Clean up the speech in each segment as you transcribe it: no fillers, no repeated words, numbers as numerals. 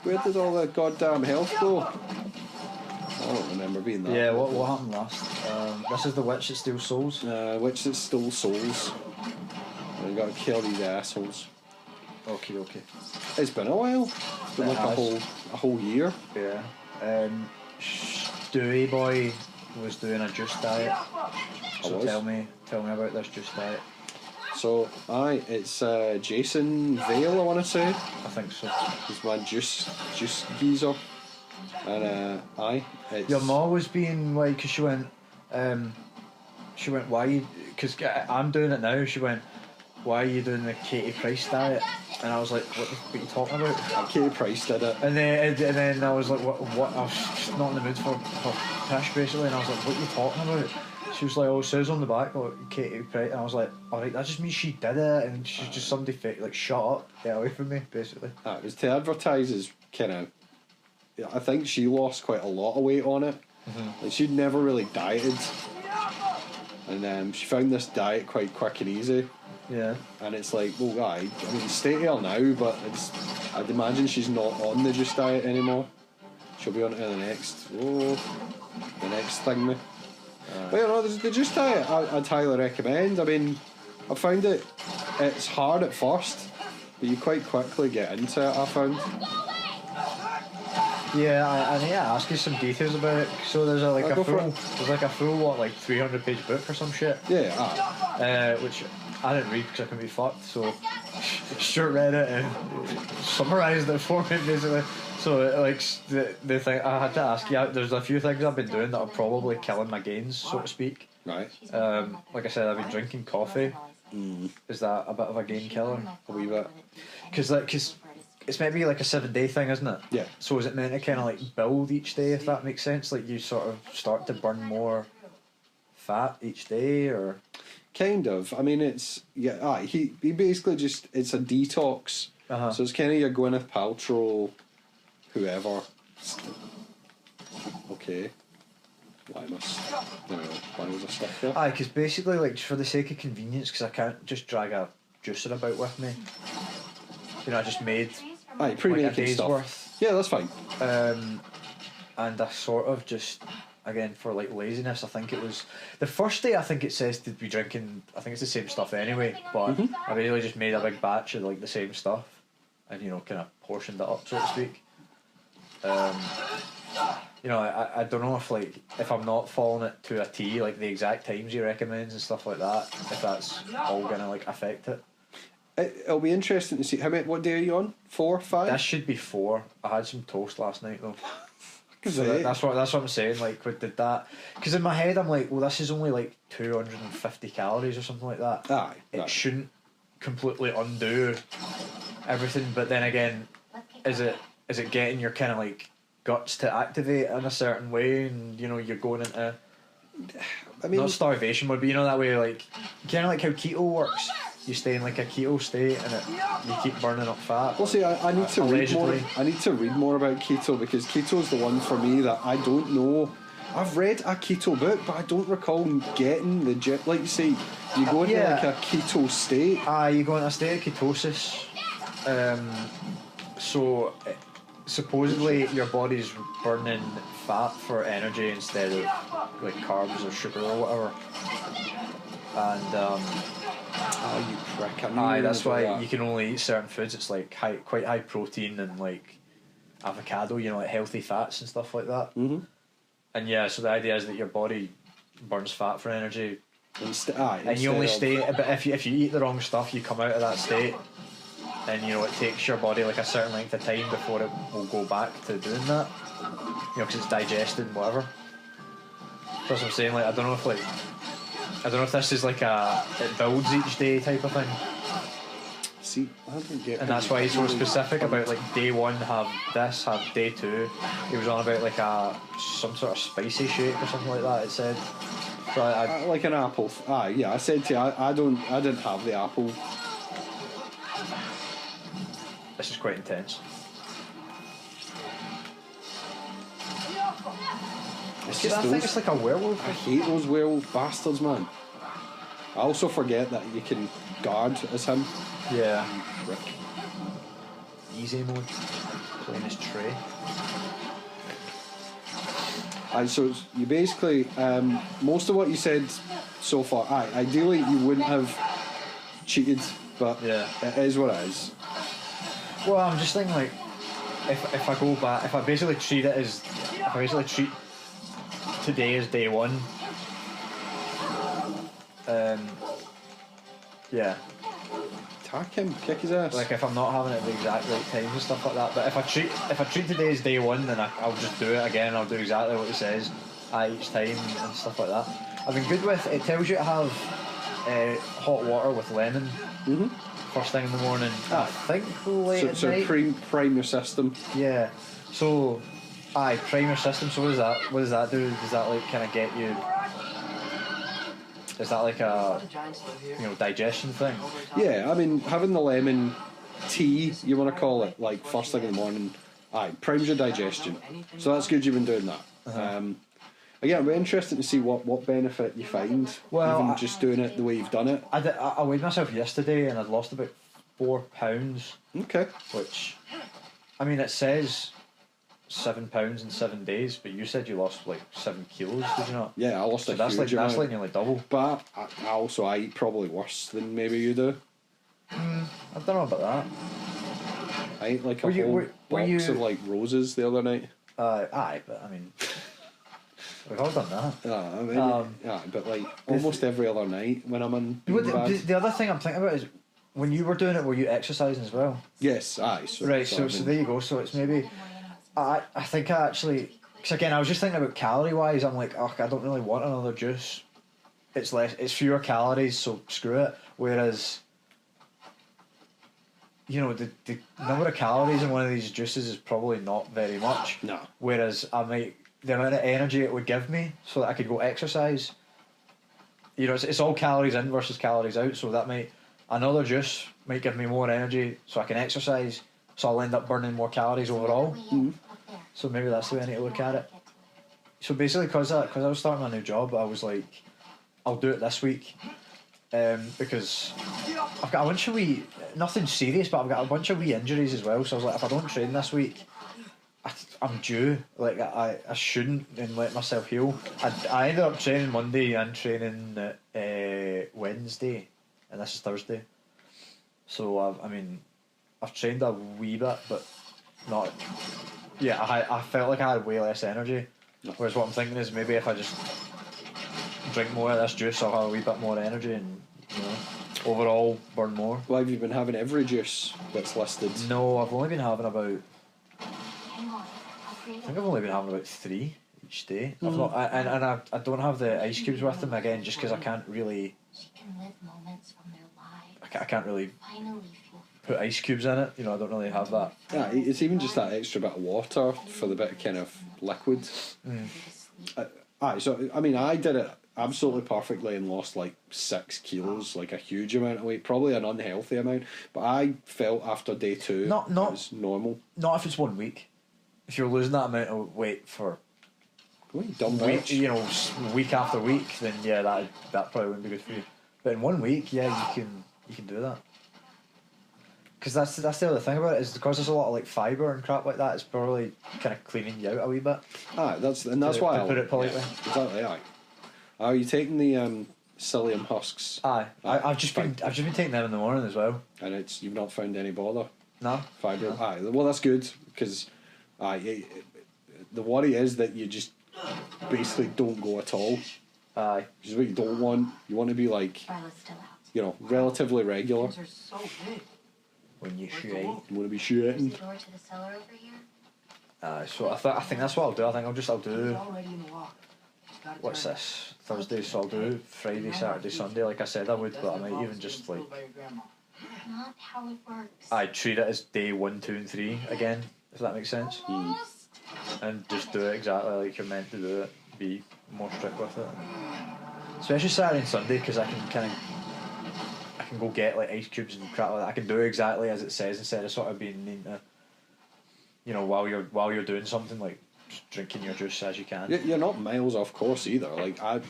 Where did all the goddamn health go? I don't remember being that. Yeah, what happened last? This is the witch that steals souls. Witch that stole souls. And we gotta kill these assholes. Okay. It's been a while. It's been like a whole year. Yeah. Stewie boy was doing a juice diet. So tell me about this juice diet. So it's Jason Vale, I want to say. I think so. He's my juice geezer. And it's... Your mom was being like, cause she went, why? Because I'm doing it now. She went, why are you doing the Katie Price diet? And I was like, what are you talking about? Katie Price did it. And then I was like, what? I was just not in the mood for pish basically. And I was like, what are you talking about? She was like, oh, it says on the back, like, Katie Price. And I was like, alright, that just means she did it. And she's just somebody fake, like, shut up, get away from me, basically. It was to advertise as kind of... I think she lost quite a lot of weight on it. Like, she'd never really dieted. And she found this diet quite quick and easy. Yeah. And it's like, well, I mean, stay here now, but I'd imagine she's not on the juice diet anymore. She'll be on to the next thing. But you know, the juice diet I'd highly recommend. I mean, I found it's hard at first, but you quite quickly get into it, I found. Yeah, I need to ask you some details about it. So there's a full 300-page book or some shit. Yeah. Which I didn't read because I couldn't be fucked. So Stuart read it and summarised it for me basically. So like the thing I had to ask you, there's a few things I've been doing that are probably killing my gains, so to speak. Right. Like I said, I've been drinking coffee. Is that a bit of a gain killer? A wee bit. Because it's meant to be like a 7-day thing, isn't it? Yeah. So is it meant to kind of like build each day, if that makes sense? Like you sort of start to burn more fat each day, or? Kind of. I mean, it's he basically just, it's a detox. So it's kind of your Gwyneth Paltrow, whoever. Okay. Why was I stuck there? Aye, because basically, like, for the sake of convenience, because I can't just drag a juicer about with me. You know, I just made pre-making like a day's stuff. worth. Yeah, that's fine. And I sort of just, again, for like laziness, I think it was the first day. I think it says to be drinking. I think it's the same stuff anyway, but I basically just made a big batch of like the same stuff, and you know, kind of portioned it up, so to speak. You know, I don't know if I'm not following it to a T, like the exact times he recommends and stuff like that, if that's all gonna like affect it. It'll be interesting to see. What day are you on? 4, 5? That should be 4. I had some toast last night though. So that's what I'm saying. Like, did that? Because in my head I'm like, well, this is only like 250 calories or something like that. Aye. It shouldn't completely undo everything. But then again, is it getting your kind of like guts to activate in a certain way, and you know you're going into, I mean, not starvation mode, but you know that way, like kind of like how keto works. You stay in like a keto state and you keep burning up fat. Well, see, I need to read more. I need to read more about keto, because keto is the one for me that I don't know. I've read a keto book, but I don't recall getting the like you say, you go into like a keto state. You go into a state of ketosis. So supposedly your body's burning fat for energy instead of like carbs or sugar or whatever. And oh, you prick! That's why you can only eat certain foods. It's like quite high protein and like avocado, you know, like healthy fats and stuff like that. And yeah, so the idea is that your body burns fat for energy, and you only stay. But if you eat the wrong stuff, you come out of that state, and you know it takes your body like a certain length of time before it will go back to doing that. You know, because it's digested and whatever. That's what I'm saying. Like, I don't know if this is like it builds each day type of thing. See, I don't get. And that's why he's so specific about like day 1 have this, have day 2. He was on about like some sort of spicy shake or something like that. It said. So like an apple. Yeah. I said to you, I didn't have the apple. This is quite intense. I think it's like a werewolf. I hate those werewolf bastards, man. I also forget that you can guard as him. Yeah. Rick. easy mode. So in this tray. So you basically, most of what you said so far, ideally you wouldn't have cheated, but yeah, it is what it is. Well, I'm just thinking like, if I go back, if I basically treat today as day one, yeah. Attack him, kick his ass. Like if I'm not having it at the exact right times and stuff like that. But if I treat today as day one, then I'll just do it again. I'll do exactly what it says each time and stuff like that. I've been good with it. Tells you to have hot water with lemon first thing in the morning. I think late at night. So prime your system. Yeah. So prime your system. So what does that do? Does that like kind of get you? Is that like a digestion thing? Yeah, I mean having the lemon tea, you want to call it, like first thing in the morning, primes your digestion. So that's good you've been doing that. Again, it'll be interesting to see what benefit you find. Well, even just doing it the way you've done it. I weighed myself yesterday and I'd lost about 4 pounds. Okay. Which, I mean, it says 7 pounds in 7 days, but you said you lost like 7 kilos, did you not? Yeah, I lost a that's huge amount. That's like nearly double. But I eat probably worse than maybe you do. I don't know about that. I ate like a whole box of like roses the other night. But I mean, we've all done that. But like almost every other night when I'm in. The other thing I'm thinking about is when you were doing it, were you exercising as well? Yes, So there you go. So it's maybe. I think I actually, because again I was just thinking about calorie wise. I'm like, I don't really want another juice. It's fewer calories, so screw it. Whereas, the number of calories in one of these juices is probably not very much. No. Whereas the amount of energy it would give me, so that I could go exercise. It's all calories in versus calories out. So another juice might give me more energy, so I can exercise. So I'll end up burning more calories overall. Mm-hmm. So maybe that's the way I need to look at it. So basically, because I was starting my new job, I was like, I'll do it this week. Because I've got a bunch of nothing serious, but I've got a bunch of wee injuries as well. So I was like, if I don't train this week, I'm due. Like, I shouldn't and let myself heal. I ended up training Monday and training Wednesday, and this is Thursday. So, I've trained a wee bit, but not. Yeah, I felt like I had way less energy. Whereas what I'm thinking is maybe if I just drink more of this juice, I'll have a wee bit more energy and overall burn more. Well, have you been having every juice that's listed? No, I've only been having about. I think I've only been having about 3 each day. I've not, I don't have the ice cubes with them again, just because I can't really. I can't really put ice cubes in it. I don't really have that. Yeah, it's even just that extra bit of water for the bit of kind of liquid. So I did it absolutely perfectly and lost like 6 kilos, like a huge amount of weight, probably an unhealthy amount. But I felt after day 2 it was normal. Not if it's 1 week. If you're losing that amount of weight for dumb week, week after week, then yeah, that probably wouldn't be good for you. But in 1 week, yeah, you can do that. Because that's the other thing about it, is because there's a lot of like fibre and crap like that, it's probably kind of cleaning you out a wee bit. That's why to put it politely. Yeah, exactly. Aye. Are you taking the Psyllium Husks? Aye. I've just been taking them in the morning as well. And you've not found any bother. No. Fibre. No. Aye. Well, that's good, because the worry is that you just basically don't go at all. Aye. Which is what you don't want. You want to be like, relatively regular. When you shoot. You want to be shooting. Door to the cellar over here. So I think that's what I'll do. I think I'll do. What's this? Thursday. So I'll do Friday, Saturday, Sunday, like I said I would. But I might even just like. Not how it works. I treat it as day 1, 2, and 3 again, if that makes sense. And just do it exactly like you're meant to do it. Be more strict with it. Especially Saturday and Sunday, because I can go get like ice cubes and crap like that. I can do exactly as it says instead of sort of being needing to, while you're doing something, like just drinking your juice as you can. You're not miles off course either. Like I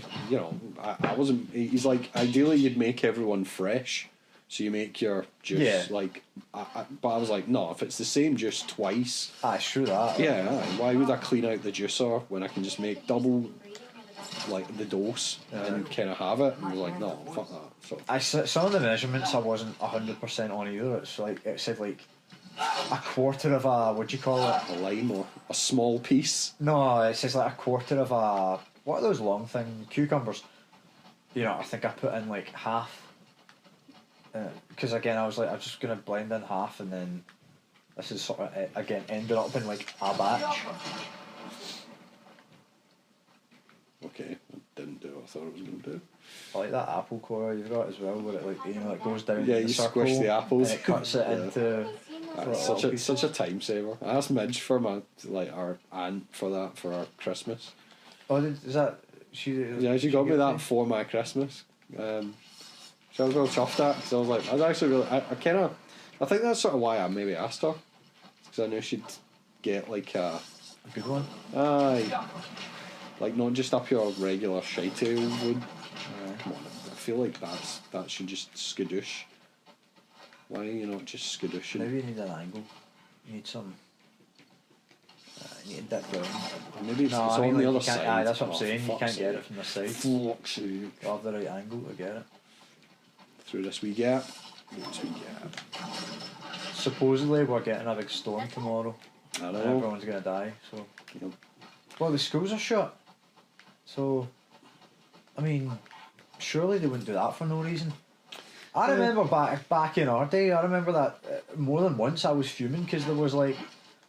wasn't. He's like, ideally you'd make everyone fresh, So you make your juice Yeah. like, but I was like, no, if it's the same juice twice, It's true that. yeah, aye, why would I clean out the juicer when I can just make double, like, the dose and kind of have it? And I was like, no, fuck that. So, Some of the measurements I wasn't 100% on either. It's like it said like a quarter of a, what do you call it? a lime or a small piece. No, it says like a quarter of a, what are those long thing cucumbers? You know, I think I put in like half. Because again, I was like, I'm just gonna blend in half, and then this is sort of again ended up in like a batch. Okay, I didn't do what I thought it was going to do. I like that apple core you've got as well, where it like it goes down. Yeah, the you circle squish the apples. and it cuts it Yeah. into. That's such a time saver. I asked Midge for our aunt for that for our Christmas. Oh, is that she? Yeah, she got me that for my Christmas. So I was real chuffed at because I was like, I was actually really, I think that's sort of why I maybe asked her, because I knew she'd get like a good one. Aye, like not just up your regular shite wood. Come on, I feel like that should just skadoosh. Why are you not just skadooshing? Maybe you need an angle. You need some. You need that down. Maybe it's No, I on mean, the like, other you can't- side. Aye, that's what I'm Oh, saying. You fuck's can't get sake. it from the side. Fuck's sake. You have the right angle to get it. Through this wee gap. This wee gap. Supposedly we're getting a big storm tomorrow. I And know. everyone's gonna die. So, Yep. well, the schools are shut. So, I mean, surely they wouldn't do that for no reason. I remember back in our day. I remember that more than once I was fuming because there was like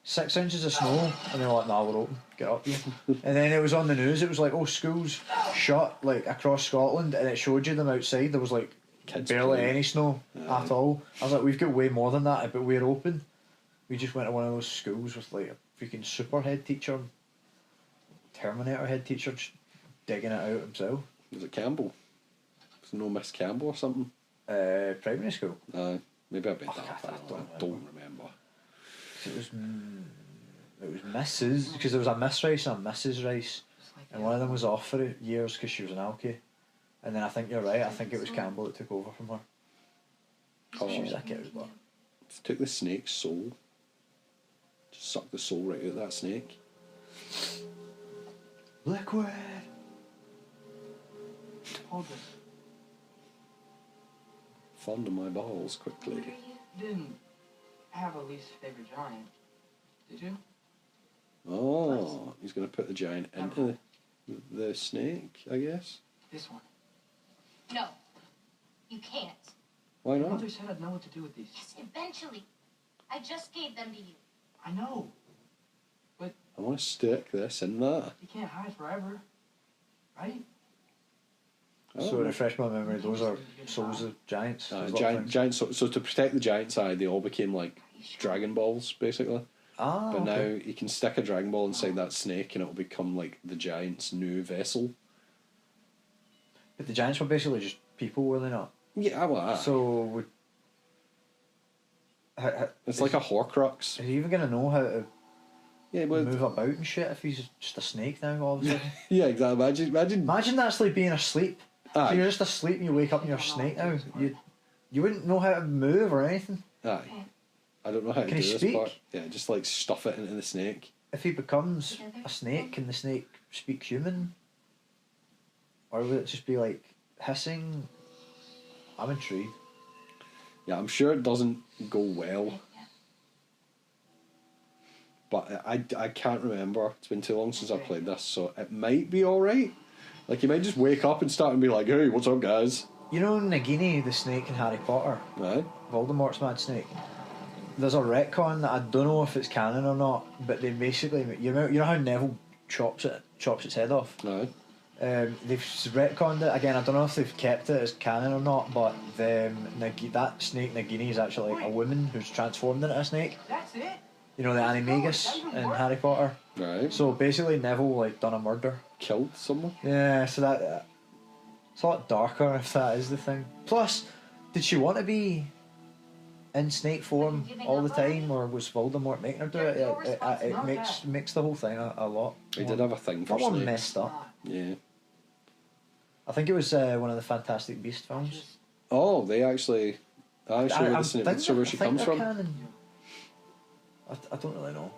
6 inches of snow, and they were like, "Nah, we're open. Get up here." And then it was on the news. It was like, "Oh, schools shut like across Scotland," and it showed you them outside. There was like Kids barely playing. any snow at all. I was like, "We've got way more than that, but we're open." We just went to one of those schools with like a freaking super head teacher, Terminator head teacher, just digging it out himself. Was it Campbell? Was it no Miss Campbell or something? Primary school. Maybe I bet Oh, that. I I don't remember. It was Mrs. because there was a Miss Rice and a Mrs. Rice, and one of them was off for years because she was an alky, and then I think you're right. I think it was Campbell that took over from her. She was a kid, but Took the snake's soul. Just sucked the soul right out of that snake. liquid. Hold this. Fondle my balls quickly. You didn't have a least favorite giant, did you? Oh, he's going to put the giant into the snake, I guess. This one. No, you can't. Why Your not? mother said I'd know what to do with these. Yes, eventually. I just gave them to you. I know. I want to stick this in that. You can't hide forever. Right? So refresh my memory. Those are souls of giants. Those little things. Giants. So to protect the giant's eye, they all became like Dragon Balls, basically. But now you can stick a Dragon Ball inside that snake, and it will become like the giant's new vessel. But the giants were basically just people, were they not? Yeah, well, So it's like a Horcrux. is he even gonna know how to Yeah, but move about and shit if he's just a snake now? All of a sudden, yeah, exactly. Imagine. imagine that's like being asleep. Aye. So you're just asleep and you wake up and you're a snake now. You wouldn't know how to move or anything. Aye. I don't know how to Can do he this speak? part. Yeah, just like stuff it into the snake. If he becomes a snake, can the snake speak human? Or would it just be like hissing? I'm intrigued. Yeah, I'm sure it doesn't go well. But I can't remember. It's been too long since I played this, so it might be alright. Like, you might just wake up and start and be like, "Hey, what's up, guys?" You know Nagini, the snake in Harry Potter? Right? Voldemort's mad snake. There's a retcon that I don't know if it's canon or not, but they basically, you know how Neville chops its head off? Right? They've retconned it again. I don't know if they've kept it as canon or not, but that snake Nagini is actually like a woman who's transformed into a snake. That's it? You know the Animagus in Harry Potter. Right. So basically, Neville like done a murder. Killed someone? Yeah, so that it's a lot darker if that is the thing. Plus, did she want to be in snake form all the time, or was Voldemort making her do it? It makes the whole thing a lot. He did have a thing for That one snakes. messed up. Yeah. I think it was one of the Fantastic Beast films. Oh, they actually Aye, so where she comes from. I don't really know.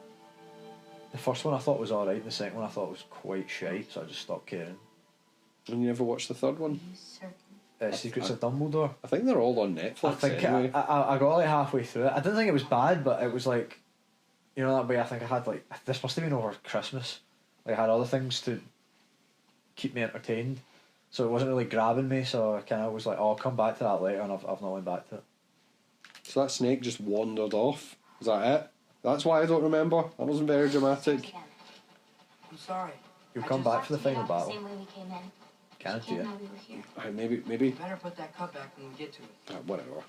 The first one I thought was alright, the second one I thought was quite shite, so I just stopped caring. And you never watched the third one? Secrets of Dumbledore. I think they're all on Netflix. I think anyway. I got like halfway through it. I didn't think it was bad, but it was like, you know, that way I think I had like, this must have been over Christmas. Like I had other things to keep me entertained, so it wasn't really grabbing me. So I kind of was like, oh, I'll come back to that later, and I've not went back to it. So that snake just wandered off. Is that it? That's why I don't remember. That wasn't very dramatic. I'm sorry. You'll come back for the final battle. Same way we came in. Can't She you? know we were here. Maybe. You better put that cup back when we get to it. Whatever.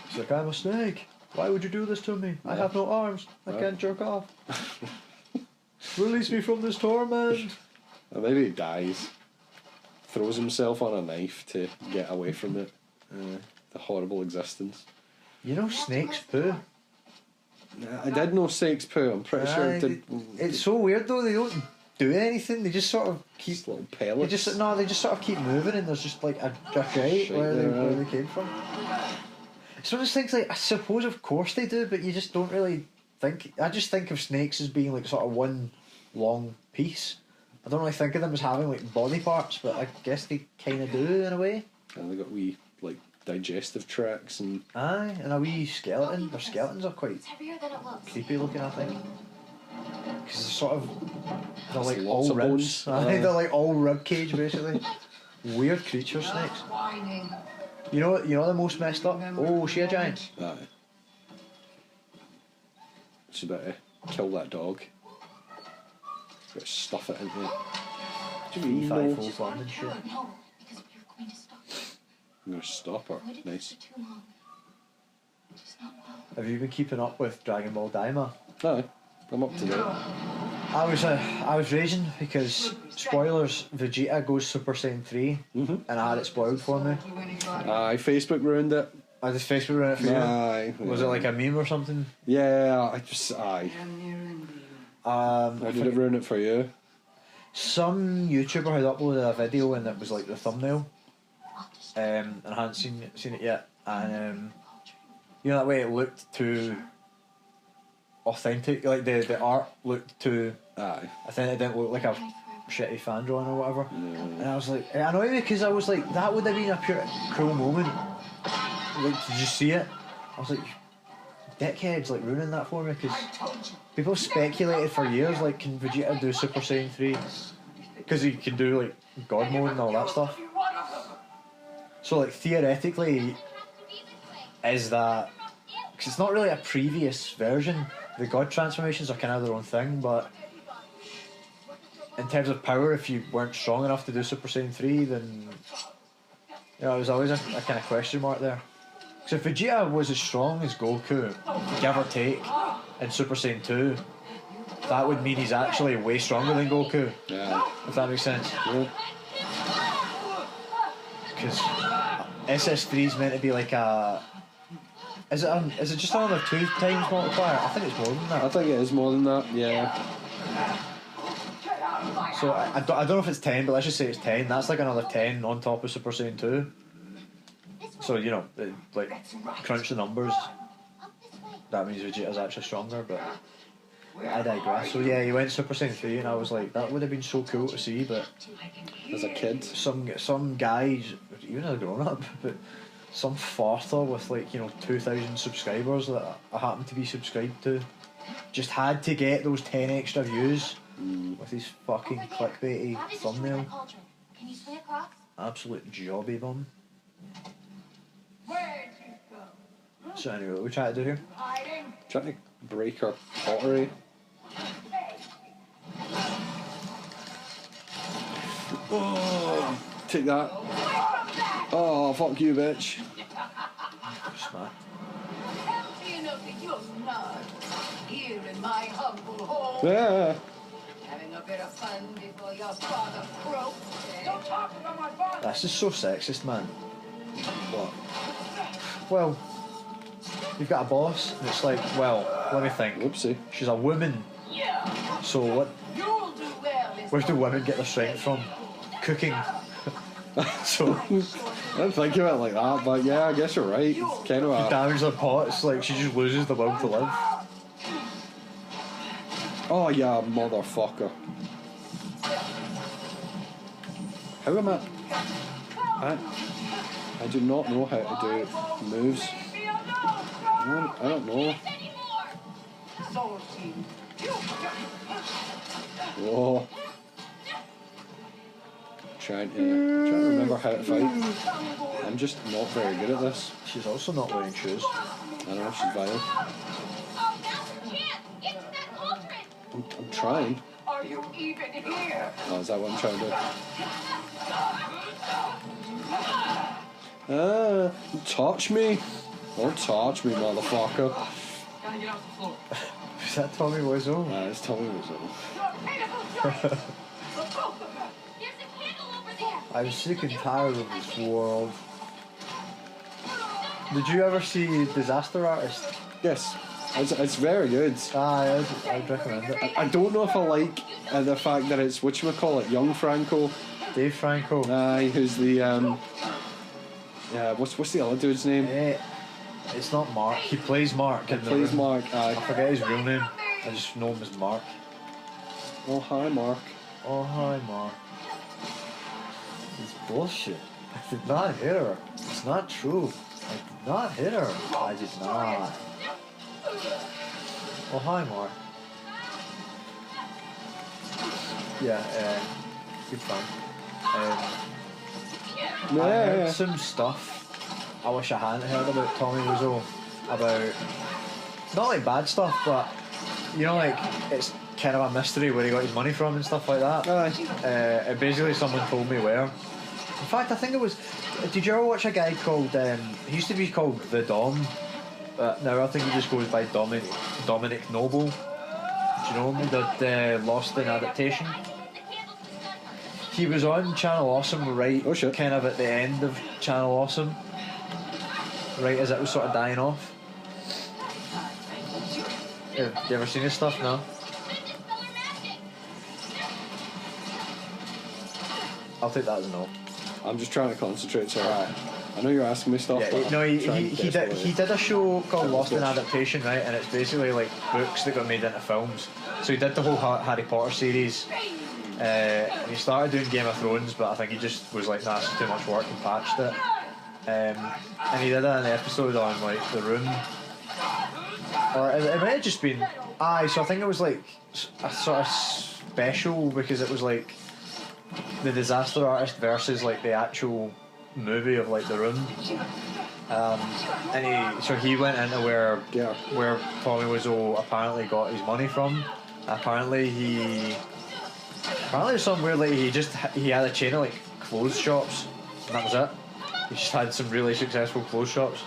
She's like, I'm a snake. Why would you do this to me? I have no arms. I can't jerk off. Release me from this torment. Or maybe he dies. Throws himself on a knife to get away from it. The horrible existence. You know snakes poo. I did know snakes poo. I'm pretty sure I did. It's so weird though. They don't do anything. They just sort of keep. Just little pellets. They just sort of keep moving, and there's just like a right where they came from. It's one of those things like I suppose of course they do, but you just don't really think. I just think of snakes as being like sort of one long piece. I don't really think of them as having like body parts, but I guess they kind of do in a way. And they got wee like digestive tracts and. Aye, and a wee skeleton. Their skeletons are quite It's heavier than it looks. creepy looking, I think. Because they're sort of they're like Lots all of ribs. bones. Aye, they're like all rib cage basically. Weird creature snakes. You know the most messed up? Oh, is she a giant? Aye. It's about to kill that dog. Got to stuff it into it. Do you mean, 3-5 full and shit. No, because you're going to stop. I'm going to stop her. Avoided Nice. this for too long. Just not well. Have you been keeping up with Dragonball Daima? Aye. I'm up to date. I was raging because spoilers. Vegeta goes Super Saiyan 3, and I had it spoiled for me. Aye, Facebook ruined it. I just Facebook ruined it for you. Aye. Was it like a meme or something? Yeah, aye. How did it ruin it for you? Some YouTuber had uploaded a video and it was like the thumbnail, and I hadn't seen it yet. And you know that way it looked too authentic, like the art looked too. Aye. I think it didn't look like a shitty fan drawing or whatever. Yeah. And I was like, it annoyed me because I was like, that would have been a pure cool moment. Like, did you see it? I was like, dickheads, like ruining that for me because people speculated for years, like, can Vegeta do Super Saiyan 3? Because he can do like God mode and all that stuff. So like theoretically, is that? Because it's not really a previous version. The God transformations are kind of their own thing, but in terms of power, if you weren't strong enough to do Super Saiyan 3, then you know, it was always a kind of question mark there. So if Vegeta was as strong as Goku, give or take, in Super Saiyan 2, that would mean he's actually way stronger than Goku. Yeah. If that makes sense. Yeah. Because SS3 is meant to be like a. Is it just another 2 times multiplier? I think it's more than that. I think it is more than that, yeah. So I don't know if it's 10, but let's just say it's 10. That's like another 10 on top of Super Saiyan 2. So, you know, like, crunch the numbers. That means Vegeta's actually stronger, but I digress. So yeah, he went Super Saiyan 3 and I was like, that would have been so cool to see, but As a kid. some guys, even as a grown up, but some farter with like, you know, 2,000 subscribers that I happen to be subscribed to just had to get those 10 extra views with his fucking clickbaity thumbnail. Can you swing across? Absolute jobby bum. Where'd you go? So anyway, what are we trying to do here? Hiding. Trying to break her pottery. Oh, take that. Oh, fuck you, bitch. Smart. Empty enough of your blood here in my humble home. Yeah. Having a bit of fun before your father croaks. Don't talk about my father. That's just so sexist, man. What? Well, you've got a boss, and it's like, well, let me think. Whoopsie. She's a woman, Yeah, so what? you'll do well. Where do women get their strength from? Cooking. So I don't think of it like that, but yeah, I guess you're right. It's kind of You a... damage the pots, like she just loses the will to live. Oh yeah, motherfucker. How am I do not know how to do moves. I don't know. Whoa. Trying to remember how to fight. I'm just not very good at this. She's also not wearing shoes. I know, she's Vale. Oh, now's your chance. Get to that cauldron. I'm trying. Are you even here? Oh, is that what I'm trying to do? Touch me. Don't touch me, motherfucker. Gotta get off the floor. Is that Tommy Wiseau? Nah, it's Tommy Wiseau. There's a candle over there. I'm sick and tired of this world. Did you ever see Disaster Artist? Yes, it's very good. I'd recommend it. I don't know if I like the fact that it's whatchamacallit, young Franco. Dave Franco. Aye, who's the yeah, what's the other dude's name? It's not Mark. He plays Mark. He plays Mark. I Aye. forget his real name. I just know him as Mark. Oh hi, Mark. Oh hi, Mark. It's bullshit. I did not hit her. It's not true. I did not hit her. I did not. Oh hi, Mark. Yeah, good fun. I heard some stuff I wish I hadn't heard about Tommy Wiseau. About, not like bad stuff, but you know, like it's kind of a mystery where he got his money from and stuff like that. Aye. Basically someone told me where. In fact, I think it was, did you ever watch a guy called, he used to be called The Dom, but now I think he just goes by Dominic Noble. Do you know him? The Lost in Adaptation. He was on Channel Awesome right kind of at the end of Channel Awesome, right as it was sort of dying off. Have you ever seen his stuff? No? I'll take that as a no. I'm just trying to concentrate, so I know you're asking me stuff. Yeah, but no, I'm he trying did a show called Lost in Adaptation, right? And it's basically like books that got made into films. So he did the whole Harry Potter series. And he started doing Game of Thrones, but I think he just was like, nah, it's too much work, and patched it. And he did an episode on like The Room, or it might have just been so I think it was like a sort of special because it was like the Disaster Artist versus like the actual movie of like The Room. And he went into where Tommy Wiseau apparently got his money from. Apparently somewhere like he had a chain of like clothes shops, and that was it. He just had some really successful clothes shops,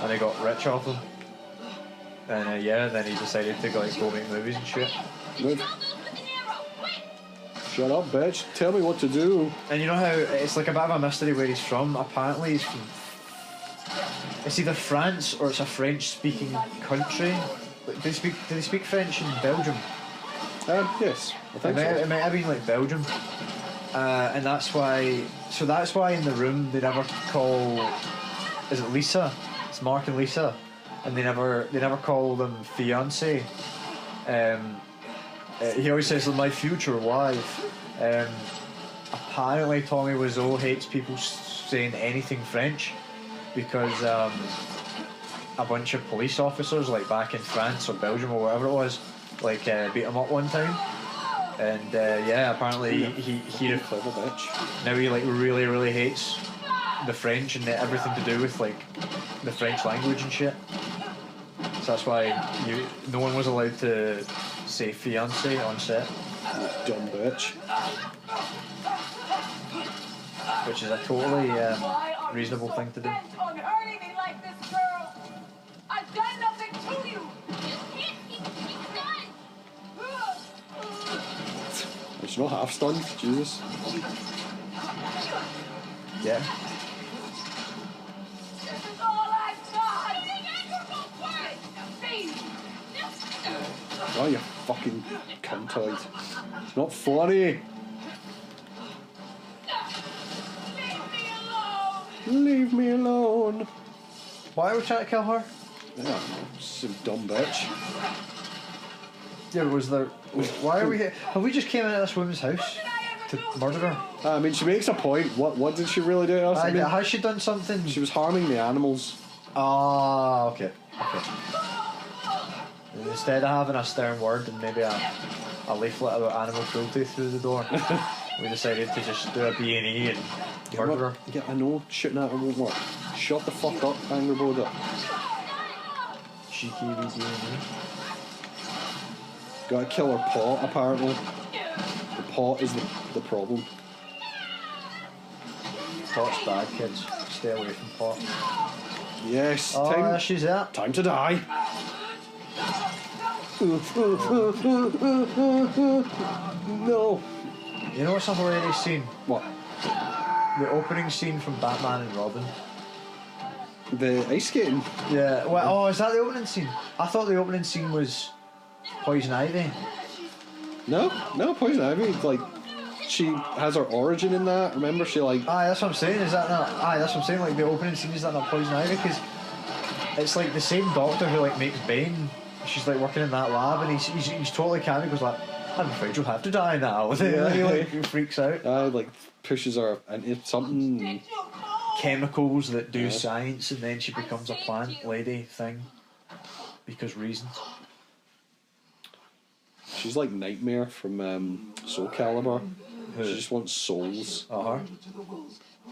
and he got rich off them. And and then he decided to like go make movies and shit. Good. Shut up, bitch. Tell me what to do. And you know how it's like a bit of a mystery where he's from? Apparently he's from, it's either France or it's a French-speaking country. Do they speak French in Belgium? Yes, I think so. It might have been like Belgium. And that's why in The Room they never call, is it Lisa? It's Mark and Lisa, and they never call them fiance. He always says my future wife. Apparently Tommy Wiseau hates people saying anything French because a bunch of police officers like back in France or Belgium or whatever it was like beat him up one time. And apparently he clever bitch. Now he like really hates the French and everything to do with like the French language and shit. So that's why no one was allowed to say fiance on set. You dumb bitch. Which is a totally reasonable thing to do. On hurting me like this, girl. I've done nothing to you. She's not half stunned, Jesus. Yeah. This is all I've got. Oh, you fucking cuntoid. It's not funny. Leave me alone. Leave me alone. Why are we trying to kill her? Yeah, some dumb bitch. Yeah, why are we here? Have we just came into this woman's house to murder her? I mean, she makes a point. What did she really do to us? I mean, Has she done something? she was harming the animals. Ah, okay. And instead of having a stern word and maybe a leaflet about animal cruelty through the door, we decided to just do a B&E and murder her. Yeah, I know shooting at her won't work. Shut the fuck up, Angry Boda. Cheeky wee B&E. Gotta kill her pot, apparently. The pot is the problem. Pot's bad, kids. Stay away from pot. Yes, Oh, there she's at. time to die. No. You know what's a hilarious scene? What? The opening scene from Batman and Robin. The ice skating? Yeah. Well, is that the opening scene? I thought the opening scene was Poison Ivy. No, Poison Ivy, like, she has her origin in that. Remember, she like... Aye, that's what I'm saying. Is that not? Aye, that's what I'm saying. Like the opening scene, is that not Poison Ivy? Because it's like the same doctor who like makes Bane. She's like working in that lab, and he's totally calm. He goes like, "I'm afraid you'll have to die now." Yeah. He like freaks out. like pushes her into something. Chemicals that do science, and then she becomes a plant lady thing because reasons. She's like Nightmare from Soul Calibur. She just wants souls. Uh-huh.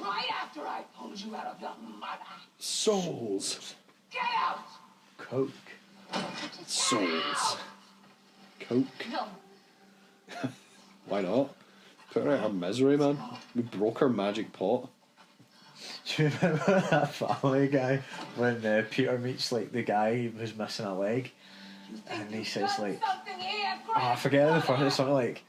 Right after I pulled you out of the mud. Souls. Get out! Coke. Souls. Coke. No. Why not? Put her out of her misery, man. We broke her magic pot. Do you remember that Family Guy when Peter meets like the guy who's missing a leg, and he says like, I forget the first. It's something like,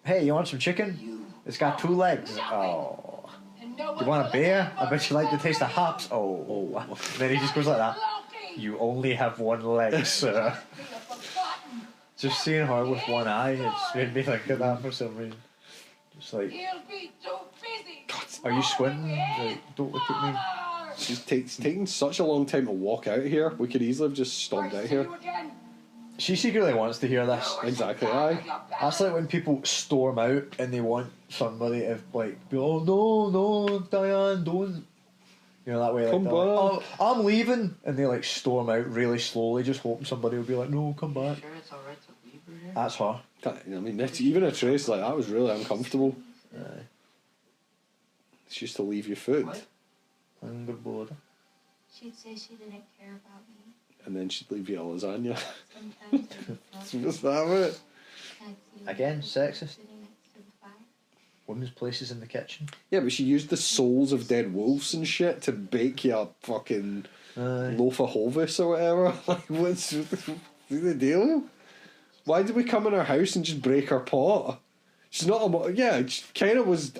"Hey, you want some chicken? It's got 2 legs." Oh. "You want a beer? I bet you like the taste of hops." Oh. Then he just goes like that. "You only have 1 leg, sir." Just seeing her with 1 eye, it's made me think of that for some reason. Just like, are you squinting? Like, don't look at me. She's taking such a long time to walk out here. We could easily have just stomped out here. She secretly wants to hear this. Exactly, aye. That's like when people storm out and they want somebody to like be, "Oh no, Diane, don't." You know, that way, like, Come back. "Oh, I'm leaving," and they like storm out really slowly, just hoping somebody will be like, "No, come back." Sure, it's alright to leave her here? That's her. I mean, even a trace like that was really uncomfortable. Aye. She used to leave you food, Angry Boda. She'd say she didn't care about me. and then she'd leave you a lasagna. Sometimes I would What's that with? Again, sexist. sitting next to the fire. Women's places in the kitchen. Yeah, but she used the souls of dead wolves and shit to bake you a fucking Aye. loaf of Hovis or whatever. Like, what's the deal? Why did we come in her house and just break her pot? She's not a... Yeah, she kind of was...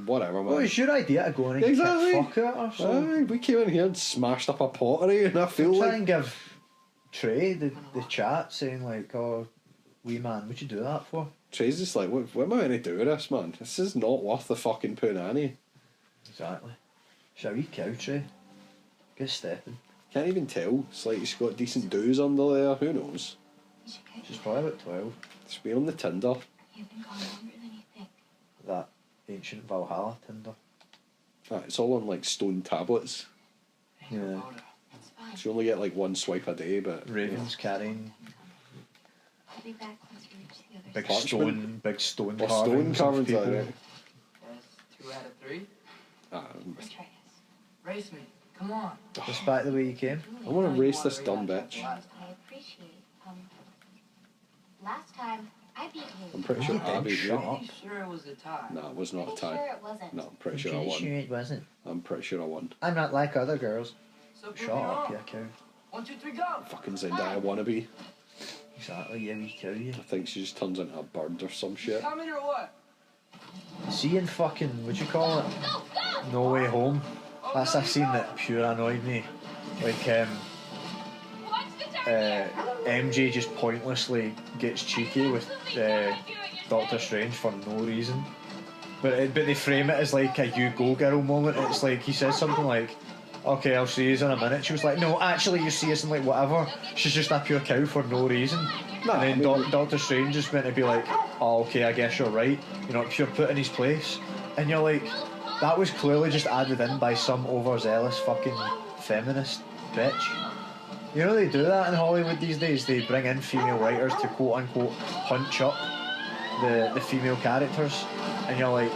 whatever, man. Well, it's your idea to go in and Exactly. kick fuck out or something. Aye, we came in here and smashed up a pottery, and I feel Try like... and give Trey the chat saying like, "Oh, wee man, what'd you do that for?" Trey's just like, what am I going to do with this, man? This is not worth the fucking punani. Exactly. Shall we cow, Trey? Get stepping. Can't even tell. It's like she's got decent doos under there. Who knows? She's probably about 12. She's been on the Tinder. You've been gone longer than you think. That ancient Valhalla Tinder. It's all on like stone tablets. Yeah. It's fine. So you only get like 1 swipe a day, but... Ravens carrying I'll be back once we reach the other big Parchment. stone Or stone carvings of carvings, people. right? That's 2 out of 3. Let's try this. Race me. Come on. Just back the way you came. I want to race this dumb bitch. I appreciate. Last time I beat you. I'm pretty sure I beat you. Shut up. Pretty sure it was a tie. No, it was not a Pretty tie. sure it wasn't. No, I'm pretty sure I won. it wasn't. I'm pretty sure I won. I'm not like other girls. So prove Shut me up, wrong. you cow. 1, 2, 3, go. Fucking Zendaya wannabe. Exactly, yeah, we cow you. I think she just turns into a bird or some shit. Coming or what? See in fucking, what'd you call it? No Way Home. That's a scene that pure annoyed me. Like, MJ just pointlessly gets cheeky with Doctor Strange for no reason. but they frame it as like a you go girl moment. It's like he says something like, okay, I'll see you in a minute. She was like, no, actually you see us in like whatever. She's just a pure cow for no reason. And then Doctor Strange just meant to be like, oh, okay, I guess you're right. You know, pure put in his place. And you're like, that was clearly just added in by some overzealous fucking feminist bitch. You know they do that in Hollywood these days. They bring in female writers to quote unquote punch up the female characters, and you're like,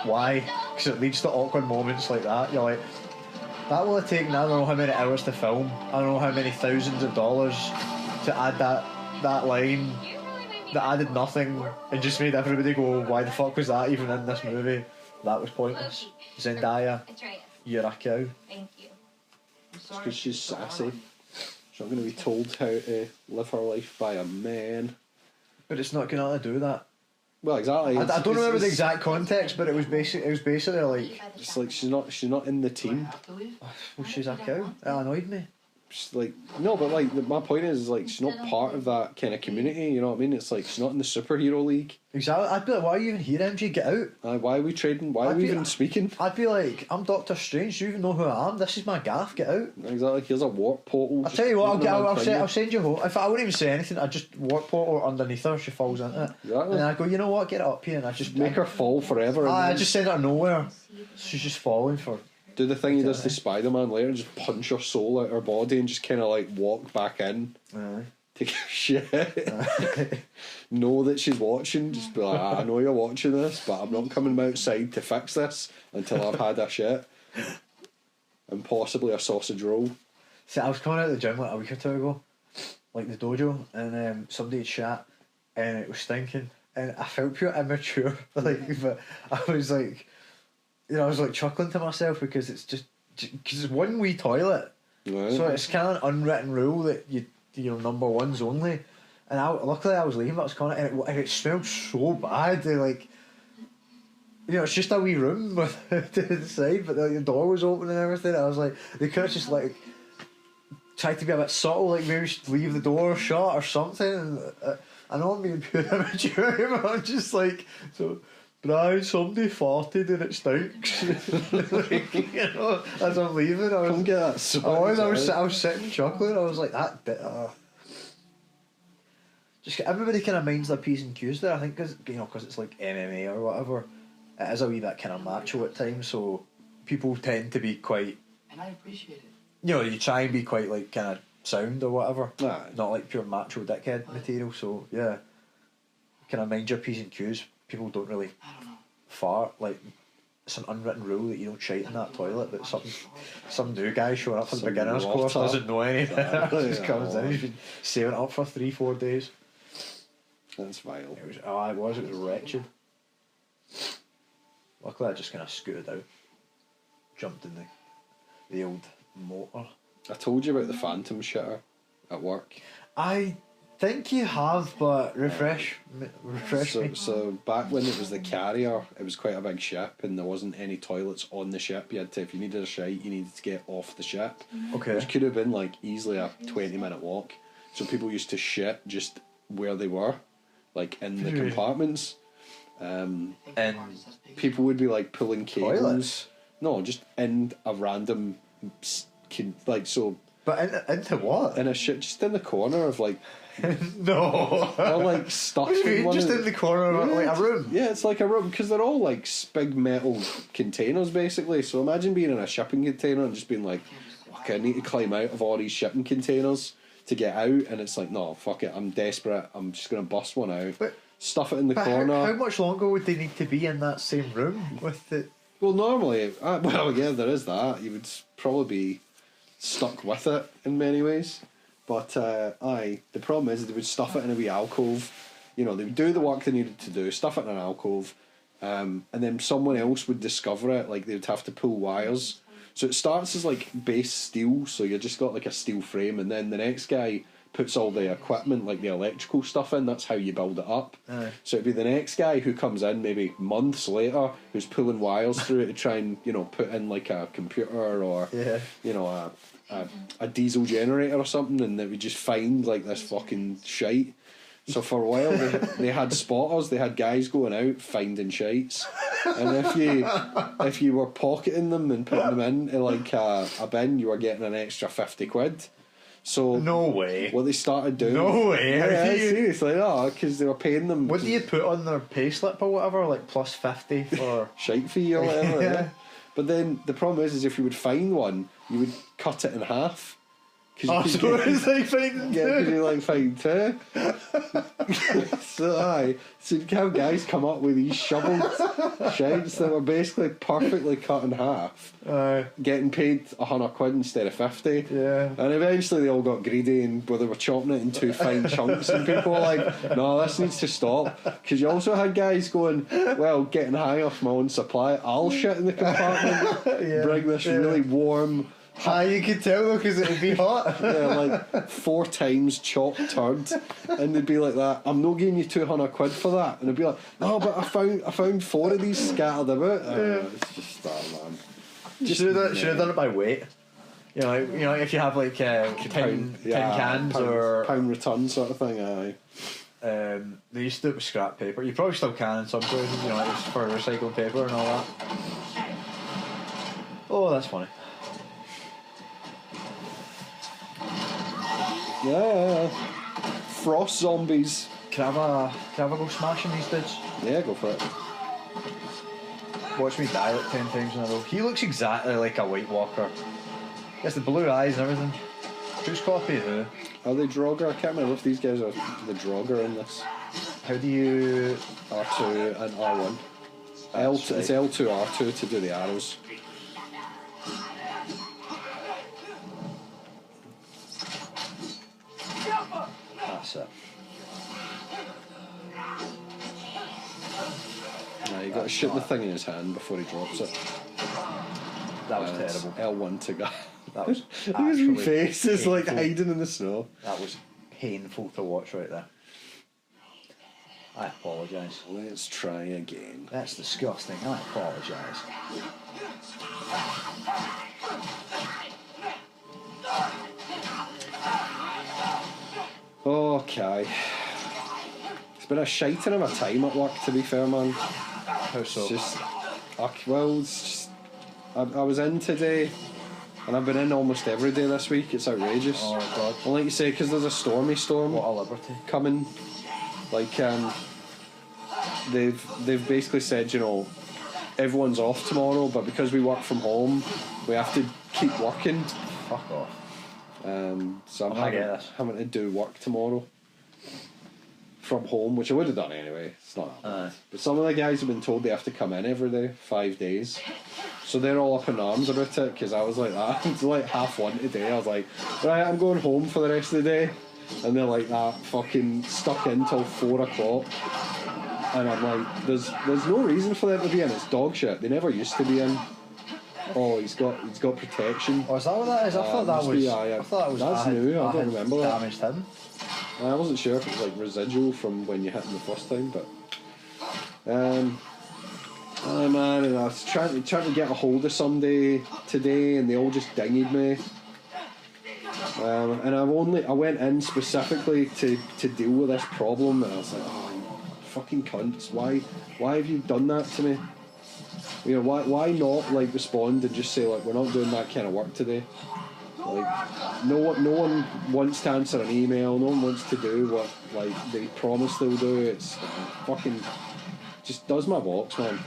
why? Because it leads to awkward moments like that. You're like, that will have taken I don't know how many hours to film. I don't know how many thousands of dollars to add that line that added nothing and just made everybody go, why the fuck was that even in this movie? That was pointless. Zendaya, you're a cow. Thank you. Because she's sassy. She's not going to be told how to live her life by a man. But it's not going to do that. Well, exactly. I don't remember the exact context, but it was basically like, it's like she's not in the team. well, she's a cow. It annoyed me. She's like, no, but like my point is like she's not part of that kind of community. You know what I mean? It's like she's not in the superhero league. Exactly. I'd be like, why are you even here, MG? Get out. Why are we trading? Why are we even speaking? I'd be like, I'm Doctor Strange. Do you even know who I am? This is my gaff. Get out. Exactly. Here's a warp portal. I'll tell you what. I'll send you home. If I wouldn't even say anything, I just warp portal underneath her. She falls into it. Exactly. And I go, you know what? Get it up here, and I just make her fall forever. I just send her nowhere. She's just falling for. Do the thing he does to Spider-Man later, just punch her soul out her body and just kind of like walk back in. Take a shit. Know that she's watching. Just be like, I know you're watching this, but I'm not coming outside to fix this until I've had a shit. And possibly a sausage roll. See, I was coming out of the gym like a week or two ago, like the dojo, and somebody had shat, and it was stinking, and I felt pure immature. Like, but I was like, you know, I was like chuckling to myself because it's just because it's one wee toilet, right. So it's kind of an unwritten rule that you know number ones only. And luckily I was leaving, but I was coming, and it smelled so bad. Like, you know, it's just a wee room to the side, but the door was open and everything. I was like, they could have just like tried to be a bit subtle, like maybe just leave the door shut or something. And, I know I'm being pure immature, but I'm just like, so, Brian, somebody farted and it stinks. Like, you know, as I'm leaving, I was, come get that. I was sitting chuckling. I was like, that bit. Just everybody kind of minds their P's and Q's there. I think because it's like MMA or whatever. It is a wee bit kind of macho at times, so people tend to be quite. And I appreciate it. You know, you try and be quite like kind of sound or whatever. Nah. Not like pure macho dickhead material. So yeah, kind of mind your P's and Q's. People don't really fart. Like, it's an unwritten rule that you don't shite in that toilet. But some new guy showing up for the beginners course doesn't know any better. Just comes in. He's been saving it up for 3-4 days. That's vile. It was wretched. Luckily, I just kind of scooted out, jumped in the old motor. I told you about the phantom shitter at work. I think you have, but refresh me. So back when it was the carrier, it was quite a big ship, and there wasn't any toilets on the ship. You had to, if you needed a shite, you needed to get off the ship. Okay. Which could have been like easily a 20-minute walk. So people used to shit just where they were, like in the compartments. And people would be like pulling cables. Toilets? No, just in a random, like so. But into what? In a shit, just in the corner of like. No. They're like stuck. What do you mean? Just in the corner of like a room? Yeah, it's like a room because they're all like big metal containers basically. So imagine being in a shipping container and just being like, okay, I need to climb out of all these shipping containers to get out, and it's like, no, fuck it, I'm desperate. I'm just gonna bust one out. But stuff it in the corner. How much longer would they need to be in that same room with it? Well, normally, well, yeah, there is that. You would probably be stuck with it in many ways. But, the problem is they would stuff it in a wee alcove. You know, they would do the work they needed to do, stuff it in an alcove, and then someone else would discover it, like they would have to pull wires. So it starts as, like, base steel, so you just got, like, a steel frame, and then the next guy puts all the equipment, like the electrical stuff in. That's how you build it up. So it'd be the next guy who comes in maybe months later who's pulling wires through it to try and, you know, put in like a computer or you know, a diesel generator or something, and they would just find like this fucking shite. So for a while they had spotters, they had guys going out finding shites, and if you were pocketing them and putting them into like a bin, you were getting an extra £50. So no way. What they started doing? No way. Yeah, seriously, no, because they were paying them. What do you put on their pay slip or whatever? Like +50 for shite fee or whatever. Yeah. But then the problem is if you would find one, you would cut it in half. So it's like finding two. Yeah, because you like find two. So you'd have guys come up with these shoveled shites that were basically perfectly cut in half, getting paid £100 instead of 50. Yeah. And eventually they all got greedy and they were chopping it into fine chunks, and people were like, "No, this needs to stop." Because you also had guys going, "Well, getting high off my own supply, I'll shit in the compartment, bring this really warm." You could tell though because it would be hot. Yeah, like 4 times chopped turd, and they'd be like that. I'm not giving you £200 for that, and they'd be like, "No, but I found 4 of these scattered about." It's just man. Should have done it by weight. You know, if you have like 10 cans or pound return sort of thing. Aye. They used to do it with scrap paper. You probably still can in some places. You know, like for recycled paper and all that. Oh, that's funny. Yeah. Frost zombies. Can I go smashing these dudes? Yeah, go for it. Watch me die like 10 times in a row. He looks exactly like a White Walker. He has the blue eyes and everything. Who's copying who? Are they Draugr? I can't remember if these guys are the Draugr in this. How do you... R2 and R1. It's L2, R2 to do the arrows. That's it. Now you got to shoot the thing in his hand before he drops it. That was terrible. L1 to go. That was his face is like painful. hiding in the snow. That was painful to watch right there. I apologise. Let's try again. That's disgusting. I apologise. Okay. It's been a shiting of a time at work, to be fair, man. How so? It's just... Well, it's just... I was in today, and I've been in almost every day this week. It's outrageous. Oh, God. Well, like you say, because there's a stormy storm What a liberty. coming. Like, they've basically said, you know, everyone's off tomorrow, but because we work from home, we have to keep working. Fuck off. So I'm having to do work tomorrow from home, which I would have done anyway. It's not that bad. But some of the guys have been told they have to come in every day, 5 days. So they're all up in arms about it, because I was like that. It's like 1:30 today. I was like, right, I'm going home for the rest of the day. And they're like that, fucking stuck in till 4 o'clock. And I'm like, there's no reason for them to be in. It's dog shit. They never used to be in. Oh, he's got protection. Oh, is that what that is? I thought that was That's new. I don't remember that. Damaged him. I wasn't sure if it was like residual from when you hit him the first time, but oh man, and I was trying to get a hold of somebody today, and they all just dinged me. And I went in specifically to deal with this problem, and I was like, oh, you fucking cunts! Why have you done that to me? You know, why not like respond and just say like, we're not doing that kind of work today. Like, no one wants to answer an email. No one wants to do what like they promise they'll do. It's fucking just does my box, man.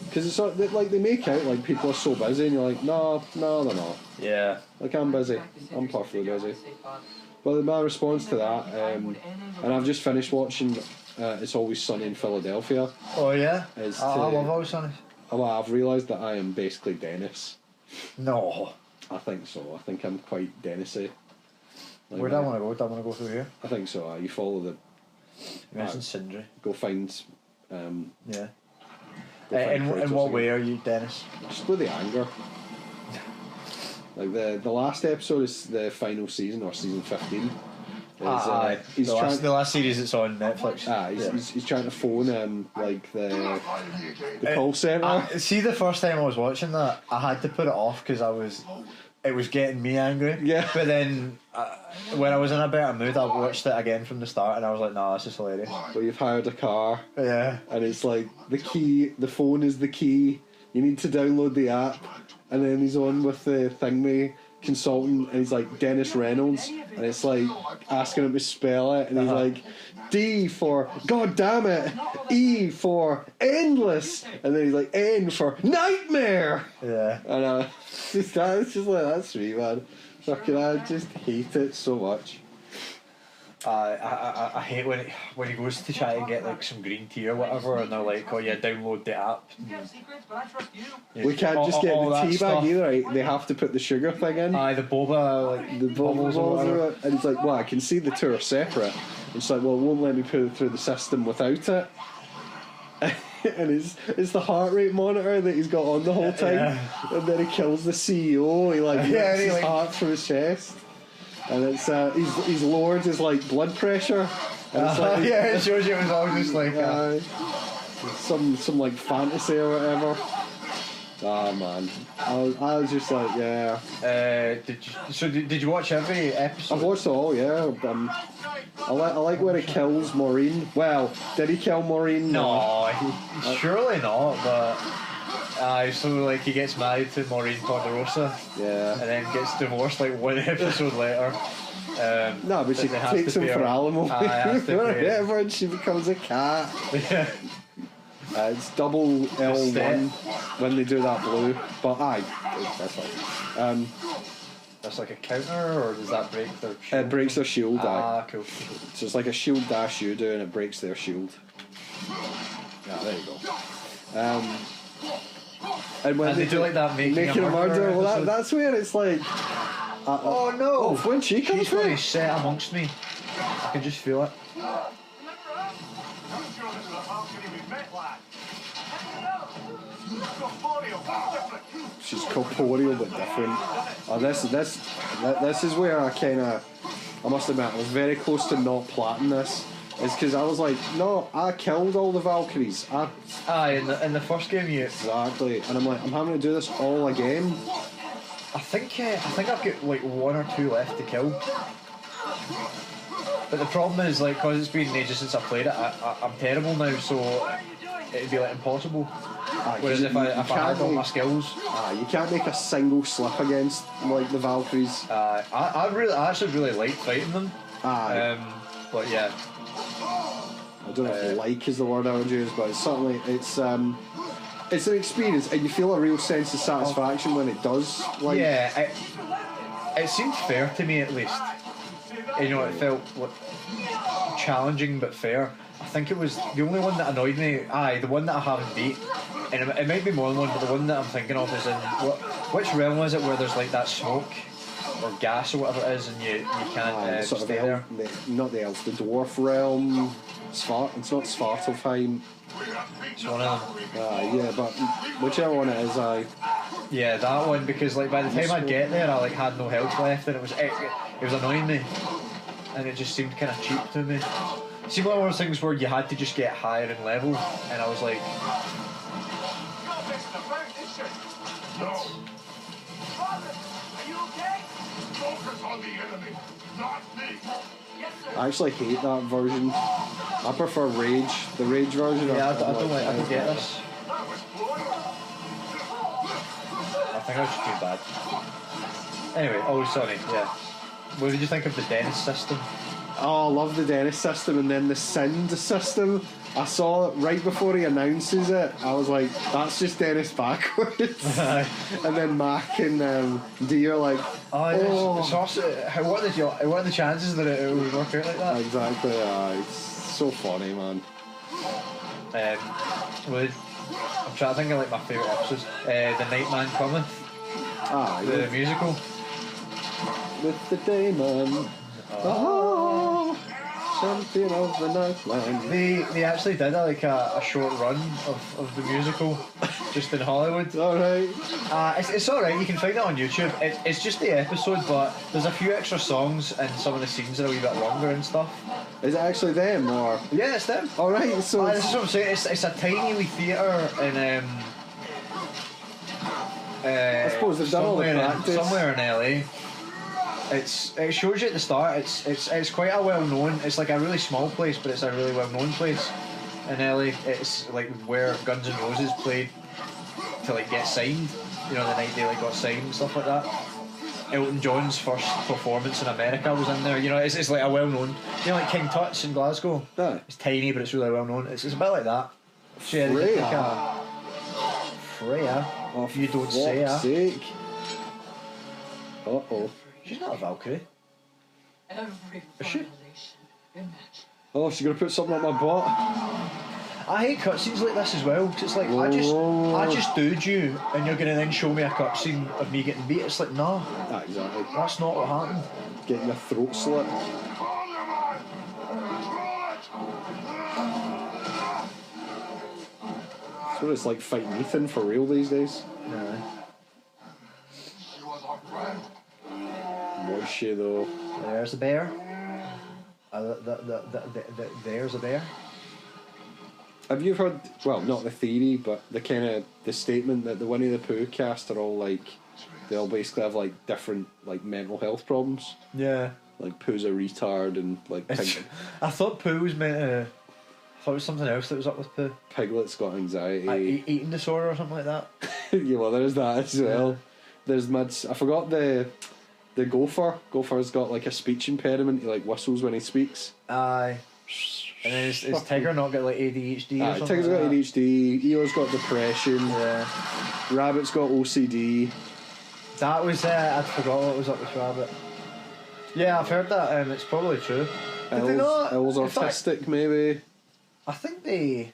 Because it's like they make out like people are so busy, and you're like, no, they're not. Yeah. Like, I'm busy. I'm perfectly busy. Well, my response to that, and I've just finished watching It's Always Sunny in Philadelphia. Oh yeah. I love Always Sunny. Well, I've realised that I am basically Dennis. No. I think so. I think I'm quite Dennis-y. Like, Where do I want to go? Do I want to go through here? I think so. You follow the... You mentioned Sindri. Go find... Yeah. In what way are you, Dennis? Just with the anger. Like the last episode is the final season, or season 15. He's the last series that's on Netflix. He's trying to phone like the call centre. See, the first time I was watching that, I had to put it off because I was it was getting me angry. Yeah. But then when I was in a better mood, I watched it again from the start, and I was like, nah, this is hilarious. Well, you've hired a car. Yeah. And it's like the phone is the key. You need to download the app. And then he's on with the thingy consultant, and he's like Dennis Reynolds, and it's like asking him to spell it, and he's like D for God damn it, E for endless, and then he's like N for nightmare. Yeah. And it's just like, that's me, man. Fucking, I just hate it so much. I hate when he goes to try and get like some green tea or whatever, and they're like, oh yeah, download the app. We can't just get all the that tea stuff. bag either, right? They have to put the sugar thing in. The boba, like The bubbles or balls whatever. are it. And he's like, well, I can see the two are separate. It's like, well, it won't let me put it through the system without it. And it's the heart rate monitor that he's got on the whole time. Yeah. And then he kills the CEO. He like Yeah, lifts he, his like- heart from his chest. And it's he's lowered his like blood pressure. And it's like, Yeah, it shows you it was all just like some like fantasy or whatever. Ah man, I was just like, yeah. Did you watch every episode? I've watched it all, yeah. I like when he kills Maureen. Well, did he kill Maureen? No, surely not. But so like he gets married to Maureen Ponderosa, Yeah. and then gets divorced like one episode later. No, but she they have takes to him pay for her. alimony Has to or pay. whatever, and she becomes a cat. Yeah. It's double L1 when they do that blue. But that's fine. That's like a counter, or does that break their shield? It breaks their shield. Cool. So it's like a shield dash you do, and it breaks their shield. Yeah, there you go. And when And they do like that making a murderer well, episode. that's where it's like. Oh no! Oh, when she comes She's going through. to set amongst me. I can just feel it. She's corporeal but different. Oh, this is where I must admit I was very close to not plotting this. It's because I was like, no, I killed all the Valkyries. In the first game Exactly, and I'm like, I'm having to do this all again. I think I've got like one or two left to kill. But the problem is, like, because it's been ages since I played it, I'm terrible now, so it'd be like impossible. Whereas if I had all my skills, you can't make a single slip against like the Valkyries. I actually really like fighting them. But yeah, I don't know if like is the word I would use, but it's certainly it's an experience, and you feel a real sense of satisfaction when it does. Like, yeah, it seemed fair to me at least. You know, it felt like challenging but fair. I think it was the only one that annoyed me. The one that I haven't beat, and it might be more than one, but the one that I'm thinking of is in which realm was it where there's like that smoke or gas or whatever it is, and you can't sort stay of there. not the elf, the dwarf realm. It's not Svartalfheim. It's one of them. Yeah, but whichever one it is, Yeah, that one, because like by the time I get there, I like had no health left, and it was annoying me, and it just seemed kind of cheap to me. It seemed like one of those things where you had to just get higher in level, and I was like, I actually hate that version. I prefer Rage, the Rage version. yeah, I don't get this. I think I was just too bad. Anyway, sorry, yeah. What did you think of the dentist system? Oh, I love the dentist system, and then the Sind system. I saw it right before he announces it. I was like, that's just Dennis backwards. And then Mac and D are like, It's also, what are the chances that it would work out like that? Exactly, it's so funny, man. I'm trying to think of like my favourite episodes. The Nightman Cometh, the musical. With the Daimon. Champion of the Nightland. They actually did a short run of the musical just in Hollywood. Alright. It's alright, you can find it on YouTube. It's just the episode, but there's a few extra songs and some of the scenes are a wee bit longer and stuff. Is it actually them or? Yeah, it's them. Alright, so This is what I'm saying, it's a tiny wee theatre in I suppose they've done all the practice. Somewhere in LA. It shows you at the start. It's quite a well known. It's like a really small place, but it's a really well known place in LA. It's like where Guns N' Roses played to like get signed. You know, the night they like got signed and stuff like that. Elton John's first performance in America was in there. You know, it's like a well known. You know, like King Tut's in Glasgow. Yeah. It's tiny, but it's really well known. It's a bit like that. Freya. Oh, you don't say her. Sake. Uh-oh. She's not a Valkyrie. Every Is she? violation imagined. Oh, she's gonna put something up my butt. I hate cutscenes like this as well, because it's like, I just dude you, and you're gonna then show me a cutscene of me getting beat. It's like, no, Exactly. that's not what happened. Getting your throat slit. That's what it's like fighting Ethan for real these days. Yeah. Was she though? There's a bear. There's a bear. Have you heard? Well, not the theory, but the statement that the Winnie the Pooh cast are all like, they all basically have like different like mental health problems. Yeah. Like Pooh's a retard and like I thought Pooh was meant to. I thought it was something else that was up with Pooh. Piglet's got anxiety. Like eating disorder or something like that. Yeah, well, there's that as well. Yeah. There's I forgot the gopher. Gopher's got like a speech impairment. He like whistles when he speaks. Aye. And then is Tiger not got like ADHD or something? Tiger's got ADHD. Eeyore's got depression. Yeah. Rabbit's got OCD. That was I forgot what was up with Rabbit. Yeah, I've heard that. It's probably true. Elves autistic, maybe. I think they.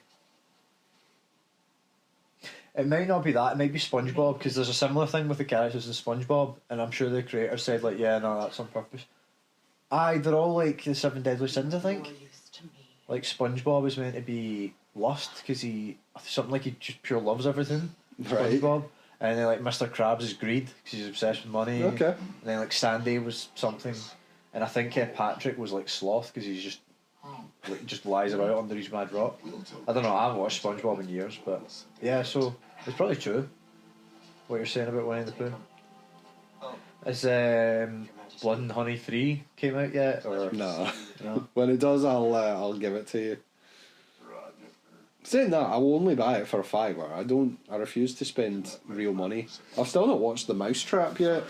It might not be that. It might be SpongeBob, because there's a similar thing with the characters in SpongeBob, and I'm sure the creator said like, yeah, no, that's on purpose. Aye, they're all like the 7 deadly sins, I think. Like SpongeBob is meant to be lust because he just pure loves everything. Right. SpongeBob, and then like Mr. Krabs is greed because he's obsessed with money. Okay. And then like Sandy was something, and I think Patrick was like sloth because he's just lies about under his mad rock. I don't know. I haven't watched SpongeBob in years, but yeah, so it's probably true what you're saying about Winnie the Pooh. Is Blood and Honey 3 came out yet? Or no. No? When it does, I'll give it to you. Saying that, I will only buy it for a $5. I refuse to spend real money. I've still not watched The Mousetrap yet,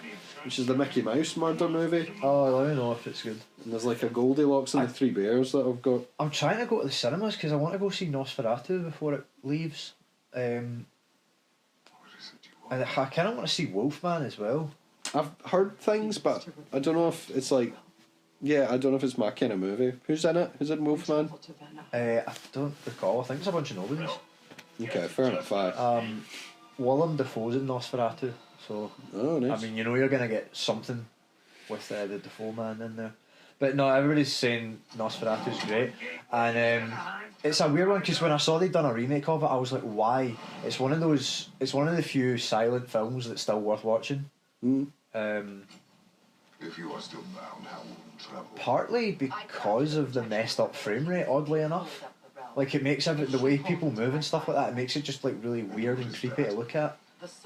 which is the Mickey Mouse murder movie. Oh, let me know if it's good. And there's like a Goldilocks and the Three Bears that I've got. I'm trying to go to the cinemas because I want to go see Nosferatu before it leaves. And I kind of want to see Wolfman as well. I've heard things, but I don't know if it's like... Yeah, I don't know if it's my kind of movie. Who's in it? Who's in Wolfman? I don't recall. I think it's a bunch of nobodies. Okay, fair enough. Willem Dafoe's in Nosferatu, so... Oh, nice. I mean, you know you're going to get something with the Dafoe man in there. But no, everybody's saying Nosferatu's great. And it's a weird one, because when I saw they'd done a remake of it, I was like, why? It's one of the few silent films that's still worth watching. If you are still bound, how will you travel? Partly because of the messed up frame rate, oddly enough. Like, it makes the way people move and stuff like that, it makes it just like really weird and creepy to look at.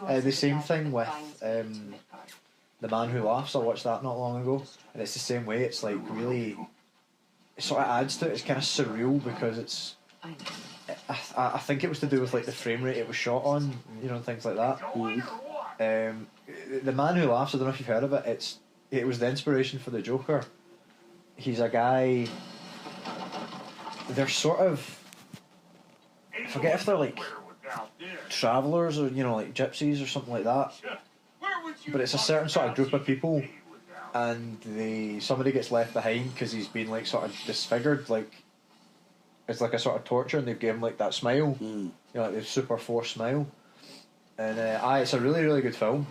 The same thing with The Man Who Laughs. I watched that not long ago, and it's the same way. It's like really, it sort of adds to it. It's kind of surreal because it's. I think it was to do with like the frame rate it was shot on, you know, and things like that. The Man Who Laughs, I don't know if you've heard of it. It was the inspiration for the Joker. He's a guy. They're sort of. I forget if they're like travellers or, you know, like gypsies or something like that. But it's a certain sort of group of people, and somebody gets left behind because he's been like sort of disfigured. Like, it's like a sort of torture, and they've given him like that smile, you know, like the super forced smile. And it's a really, really good film.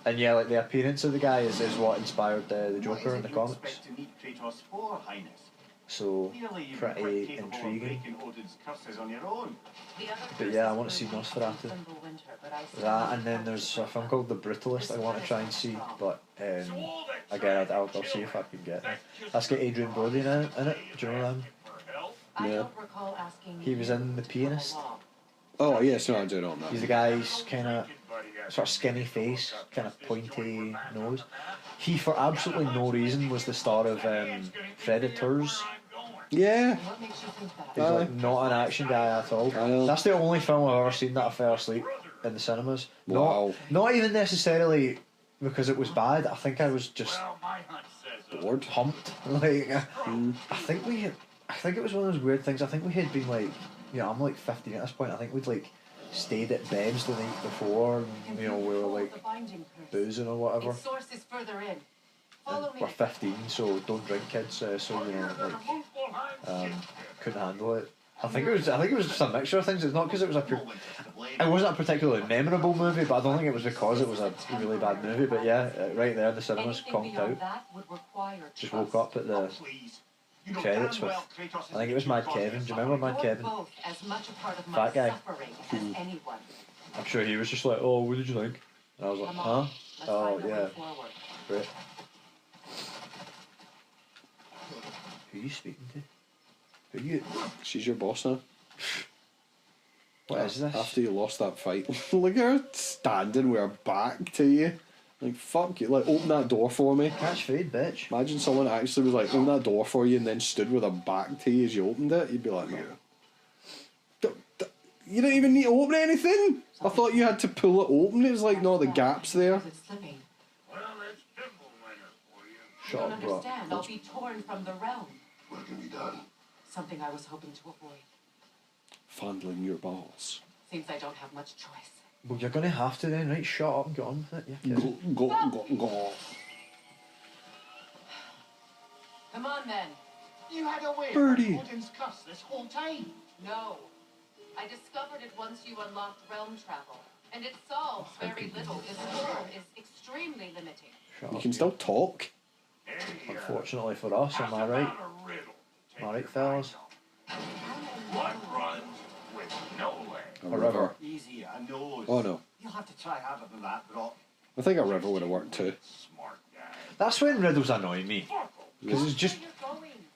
And yeah, like the appearance of the guy is what inspired the Joker in the comics. So, pretty intriguing. But yeah, I want to see Nosferatu. That, and then there's a film called The Brutalist I want to try and see, but again, I'll see if I can get it. That's got Adrian Brody in it. Do you know him? Yeah. He was in The Pianist. Oh yes, no, I do know He's that. the guy's kind of sort of skinny face, kind of pointy nose. He, for absolutely no reason, was the star of Predators. Yeah. What makes you think that? He's like not an action guy at all. I know. That's the only film I've ever seen that I fell asleep in the cinemas. Wow. Not even necessarily because it was bad. I think I was just Bored. pumped. Like I think it was one of those weird things. I think we had been like, I'm like 15 at this point. I think we'd like stayed at Ben's the night before, and we were like The binding curse. boozing or whatever. Its source is further in. Follow me. We're 15, so don't drink, kids. So couldn't handle it. I think it was just a mixture of things. It's not because it was it wasn't a particularly memorable movie, but I don't think it was because it was a really bad movie. But yeah, right there in the cinemas, Anything conked beyond out. that would require Just trust. woke up at the credits with, I think it was Mad Kevin. Do you remember Mad You're Kevin? both as much a part of my Fat guy. suffering as anyone. I'm sure he was just like, oh, what did you think? And I was like, Come huh? on. Let's Oh find a yeah, way forward. great. Who are you speaking to? Who are you? She's your boss now. What is this? After you lost that fight, look at her standing with her back to you. Like, fuck you. Like, open that door for me. Catch food, bitch. Imagine someone actually was like, open that door for you and then stood with her back to you as you opened it. You'd be like, no. You don't even need to open anything? I thought you had to pull it open. It was like, no, the gap's there. Is it slipping? Shut Don't up, bro. understand. I'll be torn from the realm. What can be done? Something I was hoping to avoid. Fondling your balls. Seems I don't have much choice. Well, you're gonna have to then, right? Shut up and get on with it. Yeah, kid. Go. Come on then. You had a way Birdie. of Odin's curse this whole time. No. I discovered it once you unlocked realm travel. And it solves very little. This world is extremely limiting. Shut You up. can still talk. Unfortunately for us, am I right? Am I right, fellas? What runs with no leg? A river. Easy, I know. Oh no. You'll have to try harder than that, Brock. I think a river would have worked too. Smart guy. That's when riddles annoy me. Because it's just,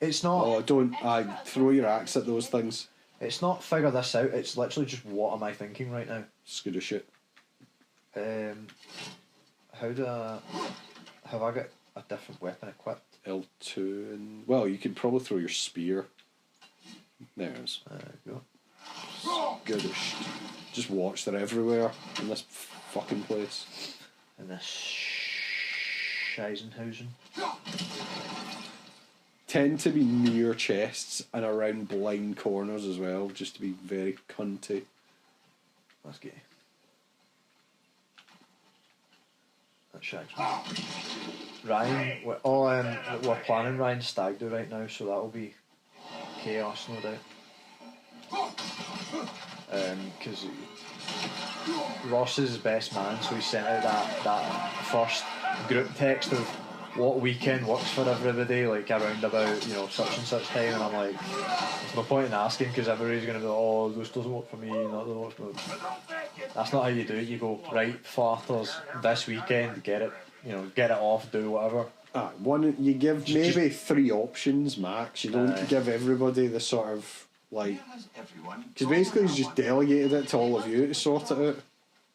it's not, Oh, don't throw your axe at those things. it's not figure this out. It's literally just what am I thinking right now? Scoot of shit. How do I, have I got a different weapon equipped? L2 and... Well, you could probably throw your spear. There's. There we go. Good as shit. Just watch, they're everywhere in this fucking place. And this Scheisenhausen. Tend to be near chests and around blind corners as well, just to be very cunty. That's gay. That shags. Ryan, we're planning Ryan's stag do right now, so that'll be chaos, no doubt. Because Ross is his best man, so he sent out that first group text of what weekend works for everybody, like around about such and such time, and I'm like, there's no point in asking because everybody's going to be like, oh, this doesn't work for me, that doesn't work for me. That's not how you do it. You go, right, flatters, this weekend, get it off, do whatever. You give maybe 3 options max. You don't give everybody the sort of like, because basically he's just delegated it to all of you to sort it out.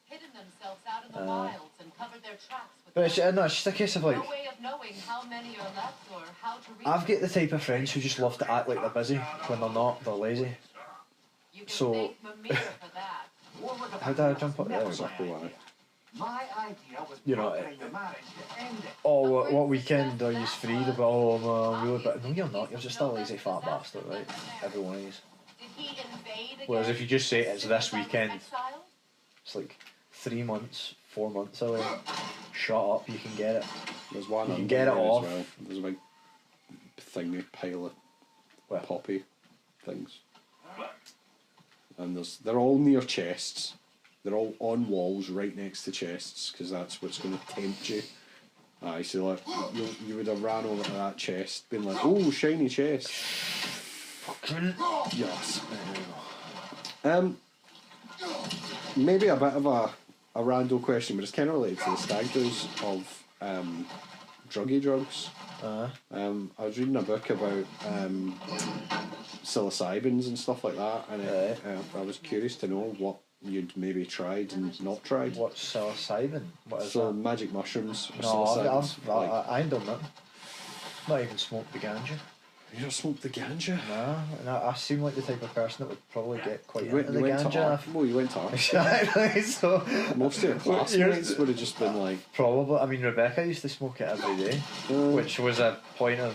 Hidden themselves out in the wilds and covered their tracks with But it's just a case of like, no way of knowing how many are left or how to reach I've got the type of friends who just love to act like they're busy when they're not, they're lazy. You can so- thank Mimir for that. How did I jump up there? Exactly why. My idea was You know, brokering the marriage to end it. Oh, what weekend are you free? They'll be, oh, no, I'm really, but no, you're not. You're just a lazy fat bastard, right? Everyone is. Did he invade again? Whereas if you just say it's this weekend, Exiled? it's like 3 months, 4 months away. Shut up, you can get it. There's one You can under get it there off. as well. There's a big thingy pile Where? of poppy things. And they're all near chests. They're all on walls right next to chests because that's what's going to tempt you. Aye, so like you would have ran over to that chest, been like, "Oh, shiny chest." Yes. Maybe a bit of a random question, but it's kind of related to the stag do's of druggy drugs. Uh-huh. I was reading a book about psilocybins and stuff like that, and I was curious to know what you'd maybe tried and not tried. What's psilocybin? What is So that? magic mushrooms. Or No, psilocybins, like, I ain't done that. Not even smoked the ganja. you don't smoke the ganja? No, I seem like the type of person that would probably get quite You into the went to ganja. art. Well, you went to art. Exactly. So Most of your classmates would have just been like, probably. I mean, Rebecca used to smoke it every day, which was a point of,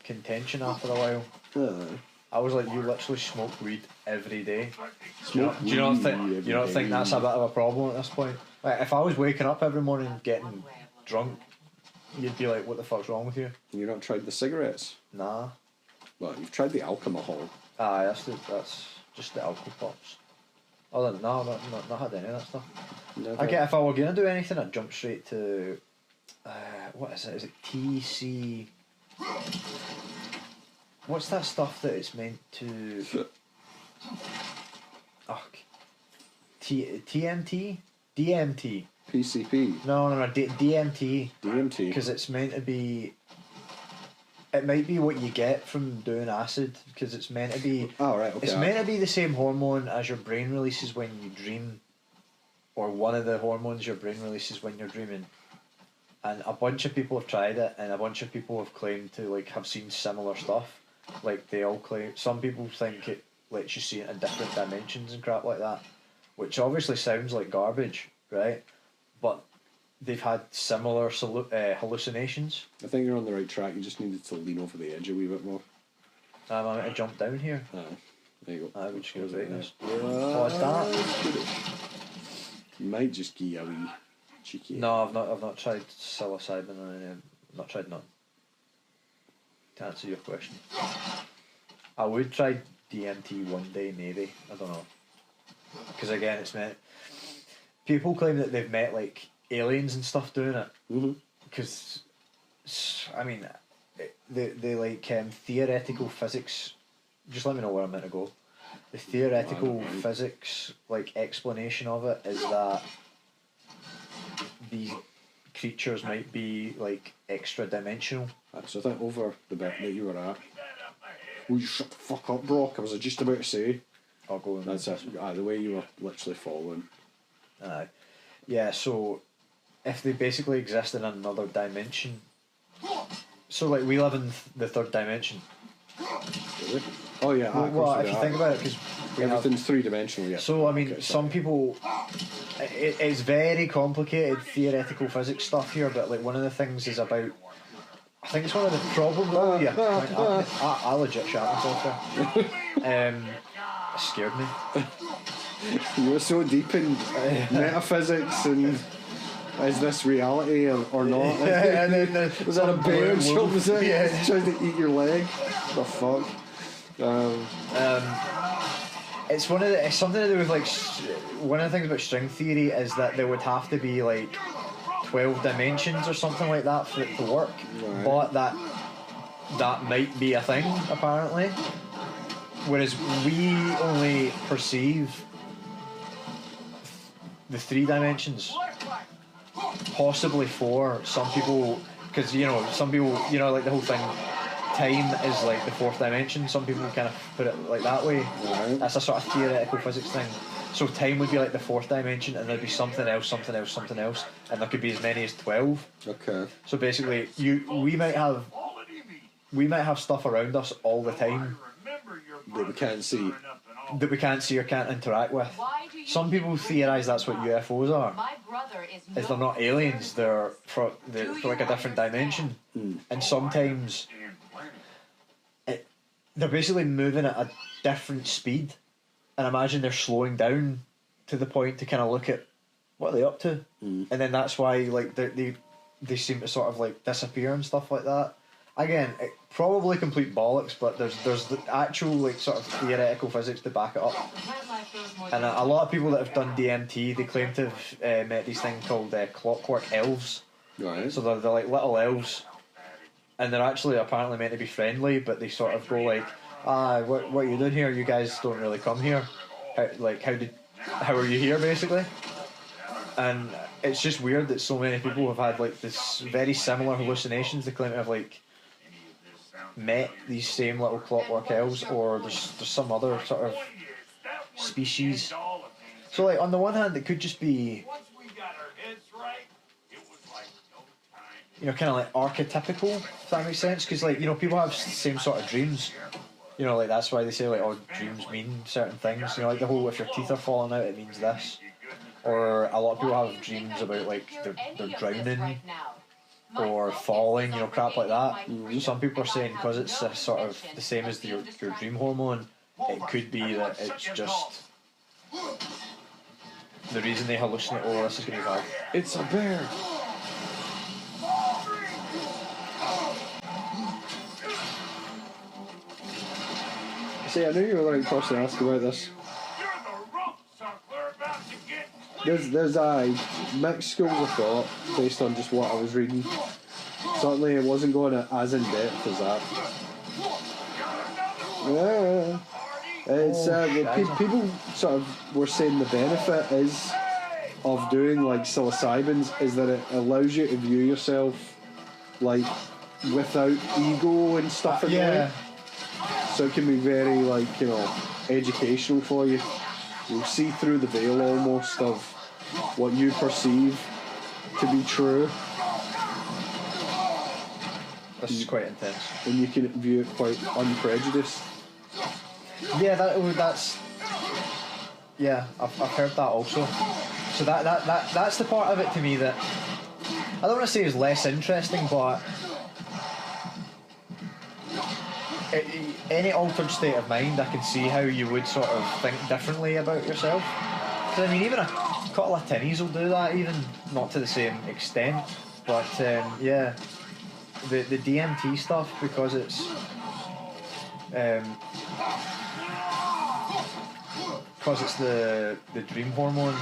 contention after a while. I was like, you literally smoke weed every day. Do you not think that's a bit of a problem at this point? Like, if I was waking up every morning getting drunk, you'd be like, what the fuck's wrong with you? you not tried the cigarettes? Nah. Well, you've tried the alcohol. That's just the alcohol pops. Other than no, not had any of that stuff. Never. I get if I were gonna do anything, I'd jump straight to what is it? Is it TC? What's that stuff that it's meant to? TMT, DMT. PCP. No, DMT. DMT. Because it's meant to be. It might be what you get from doing acid, because it's meant to be. Oh, right, okay. It's meant to be the same hormone as your brain releases when you dream, or one of the hormones your brain releases when you're dreaming. And a bunch of people have tried it, and a bunch of people have claimed to have seen similar stuff. Like they all claim. Some people think it lets you see it in different dimensions and crap like that, which obviously sounds like garbage, right? But they've had similar hallucinations. I think you're on the right track. You just needed to lean over the edge a wee bit more. I'm going to jump down here. There you go. I would just go like this. What's that? You might just give a wee cheeky. No, I've not tried psilocybin or anything. Not tried none. To answer your question, I would try DMT one day, maybe. I don't know. Because again, it's meant. People claim that they've met aliens and stuff doing it. Because, I mean, they theoretical physics. Just let me know where I'm meant to go. The theoretical physics explanation of it is that these creatures might be extra dimensional. So I think over the bit that you were at. Will you shut the fuck up, Brock? I was just about to say. I'll go in. That's it. The way you were literally falling. Yeah, so if they basically exist in another dimension. So we live in the third dimension. Really? Oh yeah. Well, if you think about it, because everything's three-dimensional. Yeah. So I mean, some people. It's very complicated theoretical physics stuff here, but one of the things is about. I think it's one of the probably. I legit shot myself there. It scared me. You were so deep in metaphysics and is this reality or not? And then was that a bear? Was it trying to eat your leg? The fuck. It's it's something to do with one of the things about string theory is that there would have to be 12 dimensions or something like that for it to work. Right. But that might be a thing apparently. Whereas we only perceive the 3 dimensions, possibly 4. Some people, because some people, the whole thing, time is the 4th dimension. Some people kind of put it that way. Right. That's a sort of theoretical physics thing. So time would be the 4th dimension, and there'd be something else, and there could be as many as 12. Okay. So basically, we might have stuff around us all the time that we can't see. Or can't interact with. Some people theorise that's what UFOs are. Is they're not aliens, they're for a different dimension. And sometimes they're basically moving at a different speed. And imagine they're slowing down to the point to kind of look at what are they up to. And then that's why they seem to sort of disappear and stuff like that. Again, probably complete bollocks, but there's the actual sort of theoretical physics to back it up. And a lot of people that have done DMT, they claim to have met these things called Clockwork Elves. Right. So they're little elves, and they're actually apparently meant to be friendly, but they sort of go what are you doing here? You guys don't really come here. How are you here, basically? And it's just weird that so many people have had like this very similar hallucinations. They claim to have like met these same little clockwork elves, or there's some other sort of species. So like on the one hand, it could just be, you know, kind of like archetypical, if that makes sense. Because like, you know, people have the same sort of dreams. You know, like that's why they say like, oh, dreams mean certain things. You know, like the whole if your teeth are falling out, it means this. Or a lot of people have dreams about like they're drowning or falling, you know, crap like that. Some people are saying because it's a sort of the same as your dream hormone, it could be that it's just the reason they hallucinate. Oh, this is going to be bad. It's a bear. See, I knew you were the right person to ask about this. There's mixed schools of thought based on just what I was reading. Certainly, it wasn't going as in depth as that. Yeah, it's people sort of were saying the benefit is of doing like psilocybins is that it allows you to view yourself like without ego and stuff in the way. So it can be very like, you know, educational for you. You'll see through the veil almost of what you perceive to be true. This is quite intense. And you can view it quite unprejudiced. Yeah, that's. Yeah, I've heard that also. So that's the part of it to me that I don't want to say is less interesting, but any altered state of mind, I can see how you would sort of think differently about yourself. Because I mean, even a couple of tinnies will do that, even not to the same extent. But yeah, the DMT stuff, because it's the dream hormone.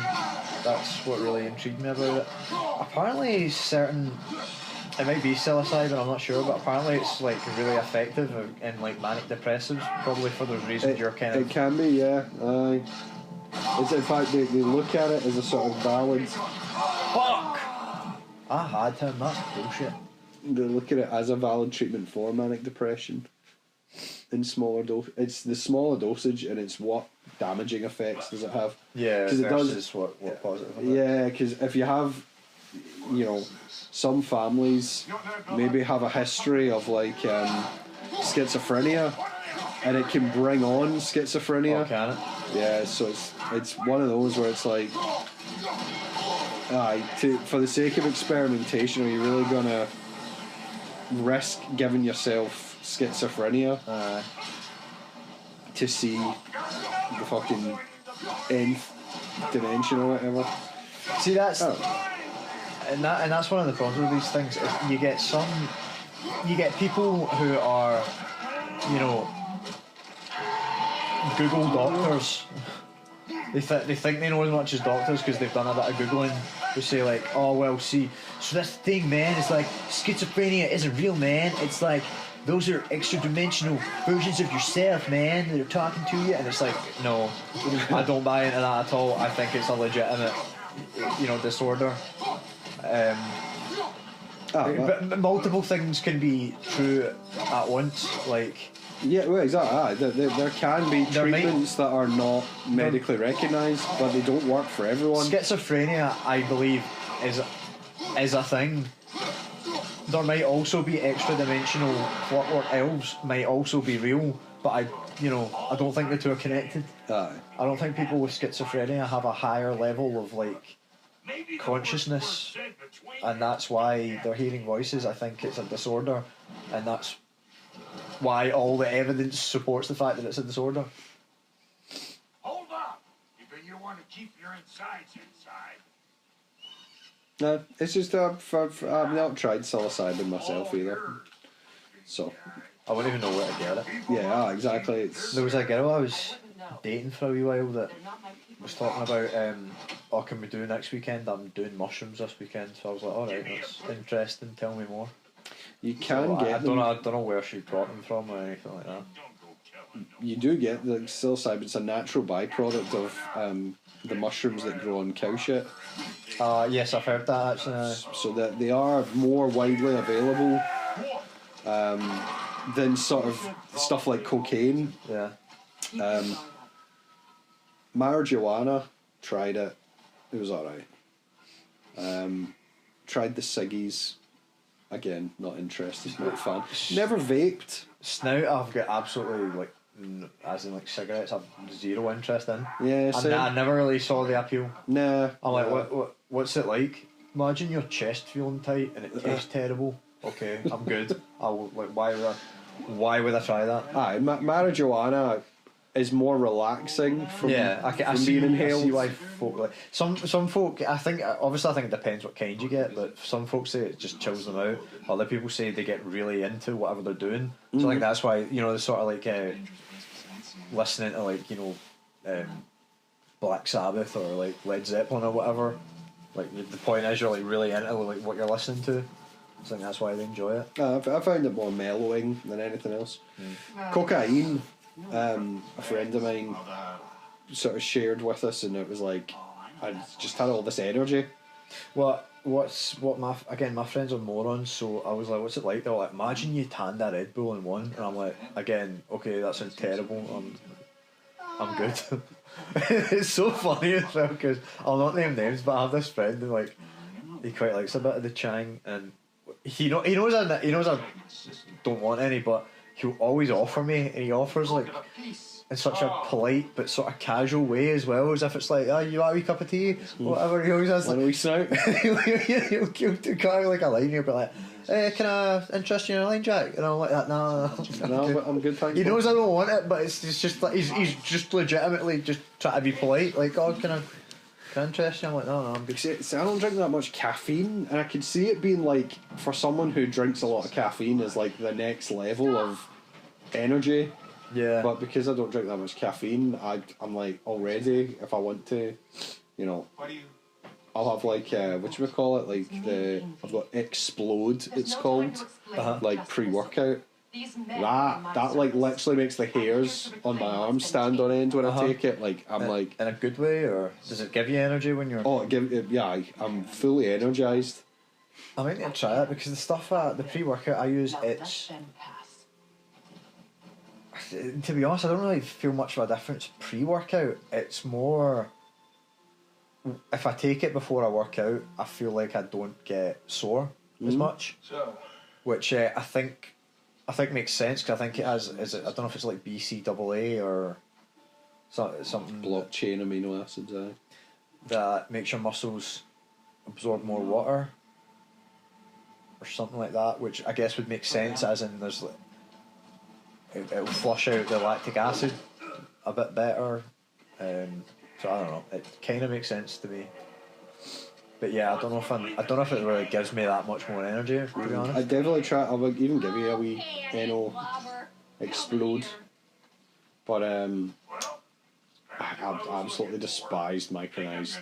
That's what really intrigued me about it. Apparently, it might be psilocybin, I'm not sure, but apparently it's like really effective in like manic depressives, probably for those reasons you're kind of. It can be, yeah. It's in fact they look at it as a sort of balance. Fuck! I had him. That's bullshit. They look at it as a valid treatment for manic depression. In smaller dose, it's the smaller dosage, and it's what damaging effects does it have? Yeah, because it does. What positive? Yeah, because if you have, you know, some families maybe have a history of like schizophrenia, and it can bring on schizophrenia. Oh, can it? Yeah, so it's one of those where it's like, for the sake of experimentation, are you really gonna risk giving yourself schizophrenia to see the fucking nth dimension or whatever? See, that's and that's one of the problems with these things. Is you get people who are, you know, Google doctors. They think they know as much as doctors because they've done a bit of Googling. They say like, oh well, see, so this thing, man, it's like schizophrenia isn't real, man. It's like those are extra-dimensional versions of yourself, man, that are talking to you. And it's like, no, I don't buy into that at all. I think it's a legitimate, you know, disorder. But multiple things can be true at once, like. Yeah, well, exactly. There can be treatments that are not medically recognised, but they don't work for everyone. Schizophrenia, I believe, is a thing. There might also be extra-dimensional Clockwork Elves might also be real, but I don't think the two are connected. Aye. I don't think people with schizophrenia have a higher level of like consciousness, and that's why they're hearing voices. I think it's a disorder, and that's why all the evidence supports the fact that it's a disorder. Hold up! You want to keep your insides inside. No, it's just I've not tried psilocybin myself either, so I wouldn't even know where to get it. Yeah, exactly. There was a girl I was dating for a wee while that was talking about, what can we do next weekend? I'm doing mushrooms this weekend, so I was like, alright, that's interesting, tell me more. You can get I don't know where she got them from or anything like that. you do get the psilocybin. It's a natural byproduct of the mushrooms that grow on cow shit. Yes, I've heard that actually. So that they are more widely available than sort of stuff like cocaine. Yeah. Marijuana, tried it. It was alright. Tried the ciggies. Again, not interested, not fan. Never vaped. Snout, I've got absolutely like, as in like cigarettes, I've zero interest in. Yeah, same. I never really saw the appeal. Nah. I'm like, what's it like? Imagine your chest feeling tight and it tastes terrible. Okay, I'm good. I'll like, why would I try that? Aye, marijuana is more relaxing from, I from being inhaled. I see why folk like some folk. I think it depends what kind you get, but some folks say it just chills them out. Other people say they get really into whatever they're doing. So I think that's why the sort of like listening to like Black Sabbath or like Led Zeppelin or whatever. Like the point is you're like really into like what you're listening to. I think that's why they enjoy it. I found it more mellowing than anything else. Cocaine. A friend of mine sort of shared with us, and it was like I just had all this energy. My friends are morons, so I was like, what's it like? They're like, imagine you tanned a Red Bull in one, and I'm like, again, okay, that sounds terrible. I'm good. It's so funny as well because I'll not name names, but I have this friend and like he quite likes a bit of the Chang, and he knows I don't want any, but he'll always offer me, and he offers like in such a polite but sort of casual way as well, as if it's like, you want a wee cup of tea, whatever. He always has like, wee snout. he'll carry like a line, he'll be like, can I interest you in a line, Jack? And I'm like, no, I'm good, thanks. He knows I don't want it, but it's just like he's just legitimately just trying to be polite, like, can I interest you? I'm like, no, I'm good. See, I don't drink that much caffeine, and I could see it being like, for someone who drinks a lot of caffeine, is like the next level of energy. Yeah. But because I don't drink that much caffeine, I'm like, already, if I want to, I'll have like, whatchamacallit, like I've got Explode, it's called, like pre-workout. That like literally makes the hairs on my arms stand on end when I take it. Like I'm like, in a good way, or does it give you energy when you're? I'm fully energized. I might need to try it because the stuff the pre-workout I use, it's, to be honest, I don't really feel much of a difference pre-workout. It's more, if I take it before I work out, I feel like I don't get sore as much, which I think makes sense, because I think it has, I don't know if it's like BCAA or something, blockchain amino acids, that makes your muscles absorb more water or something like that, which I guess would make sense, as in there's like, it'll flush out the lactic acid a bit better, so I don't know, it kind of makes sense to me. But yeah, I don't know if it really gives me that much more energy, to be honest. I'd definitely try. I'll even give you a wee Explode. But I absolutely despised micronized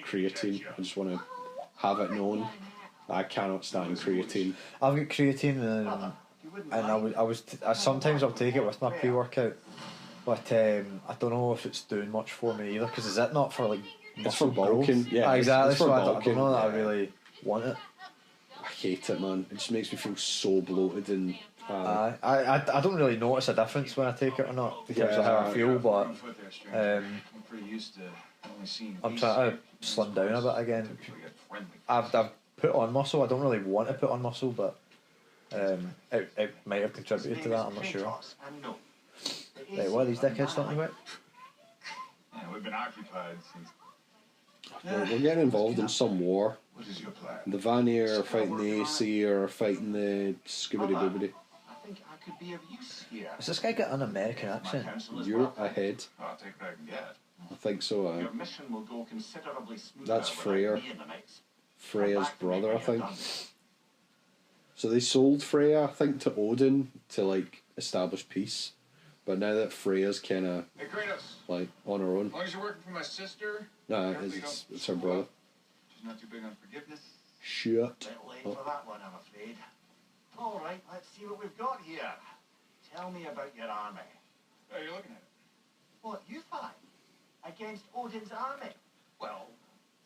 creatine. I just want to have it known I cannot stand creatine. I've got creatine, and I sometimes I'll take it with my pre-workout, but I don't know if it's doing much for me either, because is it not for like it's for bulking? Growth? Yeah, exactly. it's for so bulking. I don't know that I really want it. I hate it, man. It just makes me feel so bloated and. I don't really notice a difference when I take it or not in terms of how I feel, but I'm trying to slim down a bit again. I've put on muscle. I don't really want to put on muscle, but it might have contributed to that. I'm not sure. Right, what are these dickheads talking about? Yeah, we've been occupied since. We're getting involved in some war. What is your plan? The Vanir are fighting the AC or fighting the Scoobity Boobity. I think I could be of use here. Has this guy got an American accent? You're ahead. I'll take what I can get. I think so. Your mission will go considerably smoother. That's Freyr. without me in the mix. Freya's brother, I think. So they sold Freya, I think, to Odin to like establish peace. But now that Freya's kind of Hey, Kratos. like on her own. As long as you're working for my sister. Nah, it's her brother. She's not too big on forgiveness. Shit. Bit late for that one, I'm afraid. All right, let's see what we've got here. Tell me about your army. How are you looking at it? What, you fight? Against Odin's army? Well,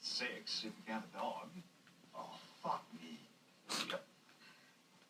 6 if you count a dog. Oh, fuck me.